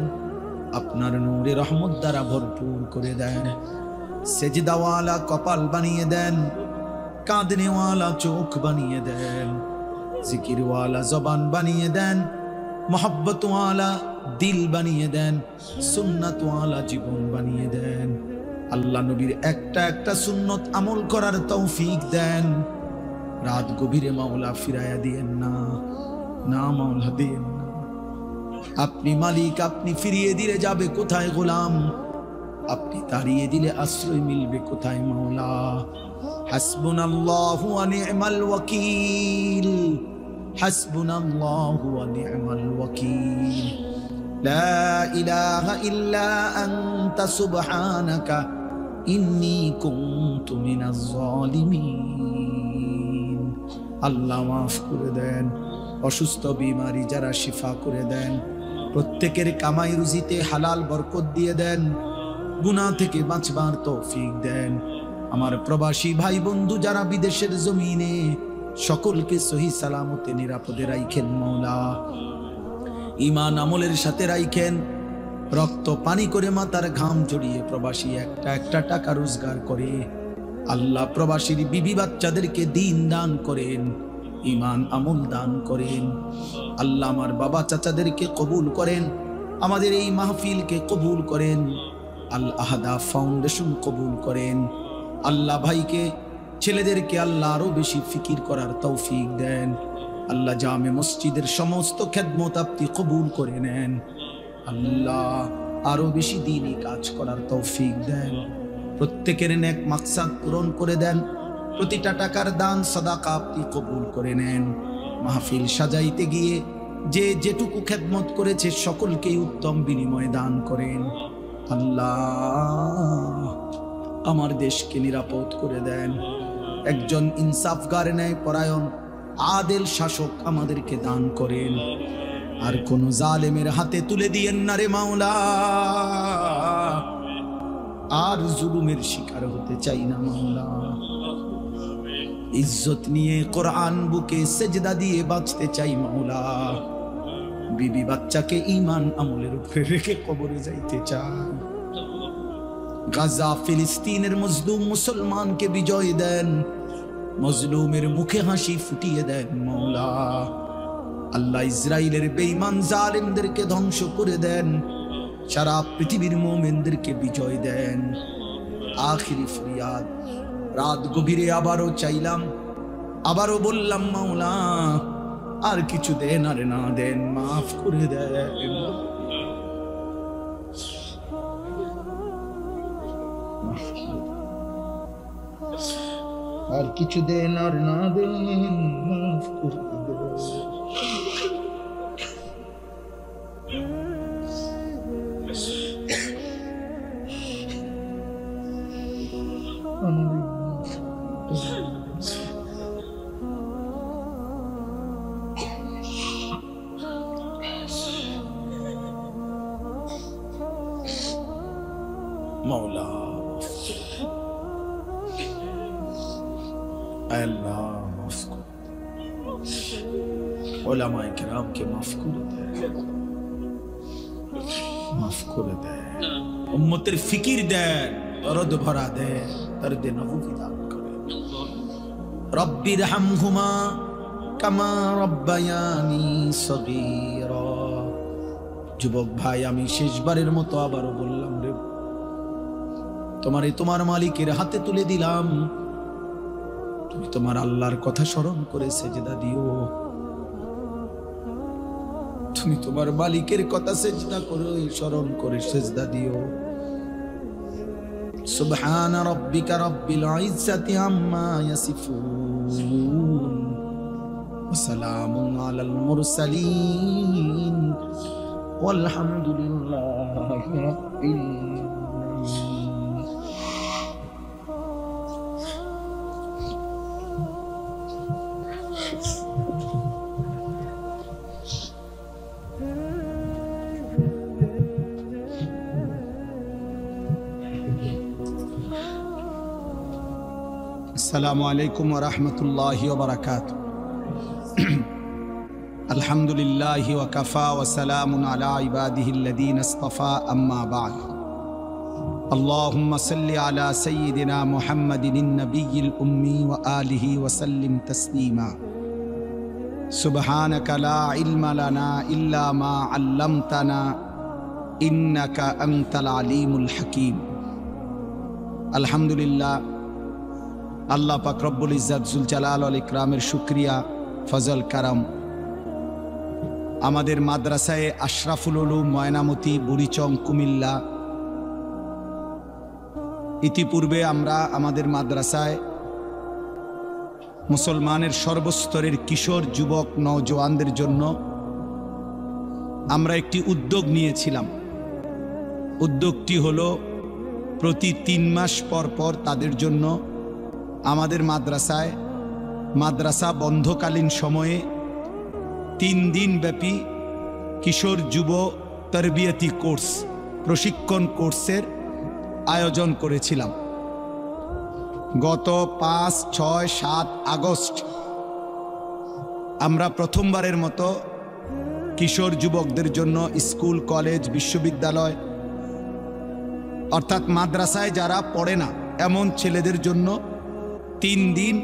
আপনার নূরে রহমত দ্বারা ভরপুর করে দেন। সেজদাওয়ালা কপাল বানিয়ে দেন, কাঁদনেওয়ালা চোখ বানিয়ে দেন, জিকিরওয়ালা জবান বানিয়ে দেন, মোহাব্বতওয়ালা দিল বানিয়ে দেন, সুন্নাতওয়ালা জীবন বানিয়ে দেন। আল্লাহ, নবীর একটা একটা সুন্নত আমল করার তৌফিক দেন। রাত গভীরে মাওলা ফিরায়া দিয়েন না, না মাওলা দিয়েন না। আপনি মালিক, আপনি ফিরিয়ে দিলে যাবে কোথায় গোলাম? আপনি তাড়িয়ে দিলে আশ্রয় মিলবে কোথায় মাওলা? হাসবুনাল্লাহু ওয়া নি'মাল ওয়াকিল, হাসবুনাল্লাহু ওয়া নি'মাল ওয়াকিল। লা ইলাহা ইল্লা আনতা সুবহানাকা ইন্নী কুনতু মিনাজ জালিমিন। আল্লাহ, মাফ করে দেন। অসুস্থ বিমারি যারা শিফা করে দেন। প্রত্যেকের কামাই রুজিতে হালাল বরকত দিয়ে দেন। গুনাহ থেকে বাঁচবার তৌফিক দেন। আমার প্রবাসী ভাই বন্ধু যারা বিদেশের জমিনে, সকলকে সহি সালামতে নিরাপদে রাখেন মাওলা। ঈমান আমলের সাথে রাখেন। রক্ত পানি করে মাথার ঘাম জড়িয়ে প্রবাসী একটা একটা টাকা রোজগার করে আল্লাহ প্রবাসীর বিবি বাচ্চাদেরকে দিন দান করেন, ঈমান আমল দান করেন। আল্লাহ আমার বাবা চাচাদেরকে কবুল করেন, আমাদের এই মাহফিলকে কবুল করেন। আল আহাদা ফাউন্ডেশন কবুল করেন। আল্লাহ ভাইকে ছেলেদেরকে আল্লাহ আরো বেশি ফিকির করার তৌফিক দেন। আল্লাহ জামে মসজিদের সমস্ত খেদমত আপনি কবুল করে নেন। আল্লাহ আরো বেশি দ্বীনি কাজ করার তৌফিক দেন। প্রত্যেকের নেক মাকসাদ পূরণ করে দেন। প্রতিটা টাকার দান সাদাকা আপনি কবুল করে নেন। মাহফিল সাজাইতে গিয়ে যে যেটুকু খেদমত করেছে সকলকেই উত্তম বিনিময় দান করেন। আল্লাহ আমার দেশকে নিরাপদ করে দেন। একজন ইনসাফগার ন্যায় পরায়ণ আদেল শাসক আমাদেরকে দান করেন। আর কোন জালেমের হাতে তুলে দিয়েন না রে মাওলা। আর জুলুমের শিকার হতে চাই না মাওলা। ইজ্জত নিয়ে কোরআন বুকে সেজদা দিয়ে বাঁচতে চাই মাওলা। বিবি বাচ্চাকে ঈমান আমলের উপরে রেখে কবরে যাইতে চাই। গাজা ফিলিস্তিনের মজলুম মুসলমানকে বিজয় দেন, মজলুমের মুখে হাসি ফুটিয়ে দেন মাওলা। আল্লাহ ইসরাইলের বেঈমান জালেমদেরকে ধ্বংস করে দেন, সারা পৃথিবীর মুমিনদেরকে বিজয় দেন। আখিরি ফরিয়াদ রাত গভীরে আবারও চাইলাম, আবারও বললাম মাওলা আর কিছু দেন আর না দেন, মাফ করে দেন। আর কিছু দেন আর না দেন, মাফ করে দেন। मौला अल्लाह माफ कर, उलमाए किराम के माफ कर दे, माफ कर दे। उम्मतेर फिकिर दे, दर्द भरा दे, दर्द नबू की दान करे। रब्बिरहमहुमा कमा रब्बायानी सगीरा। যুবক ভাই, আমি শেষবারের মতো আবারও বললাম রে, তোমারে তোমার মালিকের হাতে তুলে দিলাম। তুমি তোমার আল্লাহর কথা স্মরণ করে সেজদা দিও। তুমি তোমার মালিকের কথা সেজদা করে স্মরণ করে সেজদা দিও। সুবহান রাব্বিকা রাব্বিল ইজ্জাতি আম্মা ইয়াসিফুন ওয়া সালামুন আলাল মুরসালিন ওয়ালহামদুলিল্লাহি রাব্বিল আলামিন। আসসালামু আলাইকুম ওয়া রাহমাতুল্লাহি ওয়া বারাকাতুহু। আলহামদুলিল্লাহি ওয়া কাফা ওয়া সালামুন আলা ইবাদিহিল্লাযীনা ইসতাফা, আম্মা বা'দ। আল্লাহুম্মা সাল্লি আলা সাইয়্যিদিনা মুহাম্মাদিন নাবিয়্যিল উম্মি ওয়া আলিহি ওয়া সাল্লিম তাসলিমা। সুবহানাকা লা ইলমা লানা ইল্লা মা আল্লামতানা ইন্নাকা আনতাল আলিমুল হাকীম। আলহামদুলিল্লাহ, আল্লাহ পাক রব্বুল ইজ্জত জুল জালাল ওয়াল ইকরামের শুকরিয়া, ফজল কারাম। আমাদের মাদ্রাসায় আশরাফুল উলুম ময়নামতি বুড়িচং কুমিল্লা, ইতিপূর্বে আমরা আমাদের মাদ্রাসায় মুসলমানের সর্বস্তরের কিশোর যুবক নওজওয়ানদের জন্য আমরা একটি উদ্যোগ নিয়েছিলাম। উদ্যোগটি হলো প্রতি 3 মাস পর পর তাদের জন্য আমাদের মাদ্রাসায় মাদ্রাসা বন্ধকালীন সময়ে 3 দিন ব্যাপী কিশোর যুব তরবিয়তি কোর্স, প্রশিক্ষণ কোর্সের আয়োজন করেছিলাম। গত 5, 6, 7 আগস্ট আমরা প্রথমবারের মতো কিশোর যুবকদের জন্য স্কুল, কলেজ, বিশ্ববিদ্যালয় অর্থাৎ মাদ্রাসায় যারা পড়ে না এমন ছেলেদের জন্য 3 দিন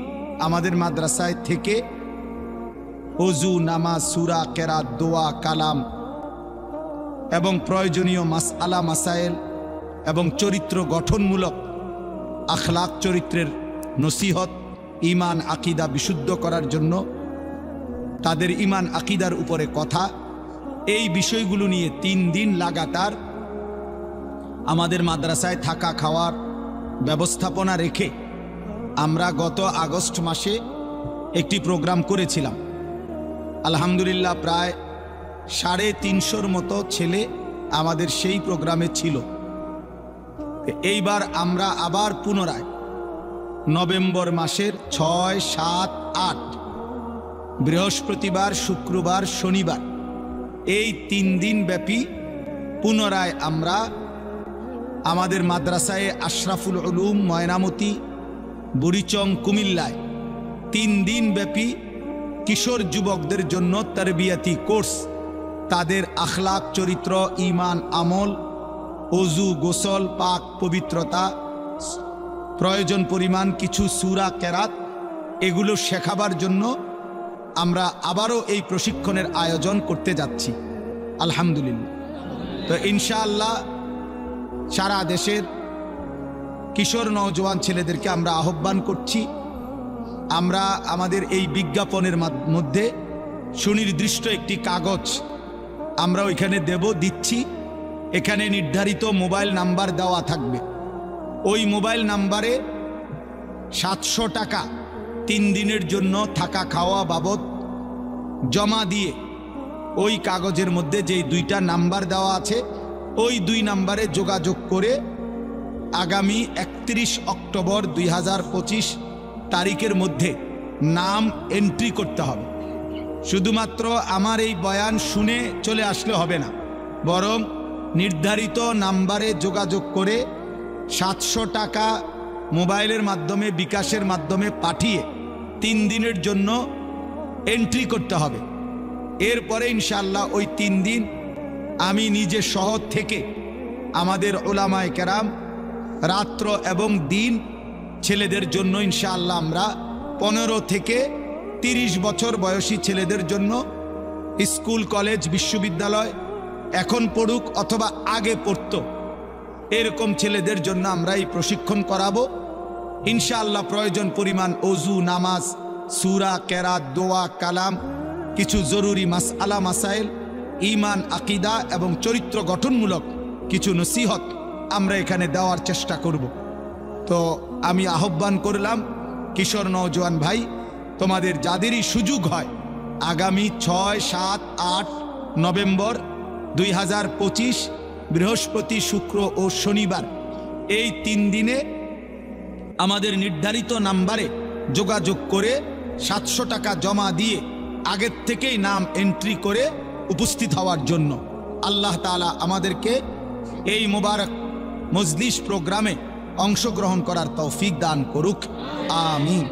আমাদের মাদ্রাসায় থেকে ওযু, নামাজ, সূরা, কেরাত, দোয়া, কালাম এবং প্রয়োজনীয় মাসআলা মাসাইল এবং চরিত্র গঠনমূলক আখলাক চরিত্রের নসিহত, ঈমান আকীদা বিশুদ্ধ করার জন্য, তাদের ঈমান আকীদার উপরে কথা, এই বিষয়গুলো নিয়ে 3 দিন লাগাতার আমাদের মাদ্রাসায় থাকা খাওয়ার ব্যবস্থাপনা রেখে আমরা গত আগস্ট মাসে একটি প্রোগ্রাম করেছিলাম। আলহামদুলিল্লাহ প্রায় 350 মতো ছেলে আমাদের সেই প্রোগ্রামে ছিল। এইবার আমরা আবার পুনরায় নভেম্বর মাসের 6, 7, 8 বৃহস্পতিবার, শুক্রবার, শনিবার এই 3 দিন ব্যাপী পুনরায় আমরা আমাদের মাদ্রাসায় আশরাফুল উলুম ময়নামতি, বুড়িচং, কুমিল্লায় 3 দিন ব্যাপী কিশোর যুবকদের জন্য তারবিয়াতি কোর্স, তাদের আখলাক চরিত্র, ঈমান আমল, ওযু, গোসল, পাক পবিত্রতা, প্রয়োজন পরিমাণ কিছু সূরা, কেরাত এগুলো শেখাবার জন্য আমরা আবারও এই প্রশিক্ষণের আয়োজন করতে যাচ্ছি আলহামদুলিল্লাহ। তো ইনশাআল্লাহ সারা দেশের কিশোর নওজোয়ান ছেলেদেরকে আমরা আহ্বান করছি, আমরা আমাদের এই বিজ্ঞাপনের মধ্যে সুনির্দিষ্ট একটি কাগজ আমরা ওইখানে দিচ্ছি। এখানে নির্ধারিত মোবাইল নাম্বার দেওয়া থাকবে। ওই মোবাইল নাম্বারে 700 টাকা 3 দিনের জন্য থাকা খাওয়া বাবদ জমা দিয়ে ওই কাগজের মধ্যে যেই 2টা নাম্বার দেওয়া আছে ওই 2 নাম্বারে যোগাযোগ করে আগামী 31 অক্টোবর 2025 তারিখের মধ্যে নাম এন্ট্রি করতে হবে। শুধুমাত্র আমার এই বয়ান শুনে চলে আসলে হবে না, বরং নির্ধারিত নাম্বারে যোগাযোগ করে 700 টাকা মোবাইলের মাধ্যমে, বিকাশের মাধ্যমে পাঠিয়ে 3 দিনের জন্য এন্ট্রি করতে হবে। এরপরে ইনশাআল্লাহ ওই 3 দিন আমি নিজে শহর থেকে আমাদের উলামায়ে কেরাম রাত্র এবং দিন ছেলেদের জন্য ইনশাআল্লাহ আমরা 15 থেকে 30 বছর বয়সী ছেলেদের জন্য স্কুল, কলেজ, বিশ্ববিদ্যালয় এখন পড়ুক অথবা আগে পড়তো এরকম ছেলেদের জন্য আমরা এই প্রশিক্ষণ করাবো ইনশাআল্লাহ। প্রয়োজন পরিমাণ ওযু, নামাজ, সূরা, কেরাত, দোয়া, কালাম, কিছু জরুরি মাসআলা মাসাইল, ঈমান আকীদা এবং চরিত্র গঠনমূলক কিছু নসিহত আমরা এখানে দেওয়ার চেষ্টা করব। তো আমি আহ্বান করলাম কিশোর নওজোয়ান ভাই, তোমাদের যাদেরই সুযোগ হয় আগামী 6, 7, 8 নভেম্বর 2025 বৃহস্পতি, শুক্র ও শনিবার এই 3 দিনে আমাদের নির্ধারিত নাম্বারে যোগাযোগ করে 700 টাকা জমা দিয়ে আগের থেকেই নাম এন্ট্রি করে উপস্থিত হওয়ার জন্য আল্লাহ তাআলা আমাদেরকে এই মোবারক মজলিস প্রোগ্রামে অংশগ্রহণ করার তৌফিক দান করুক। আমিন।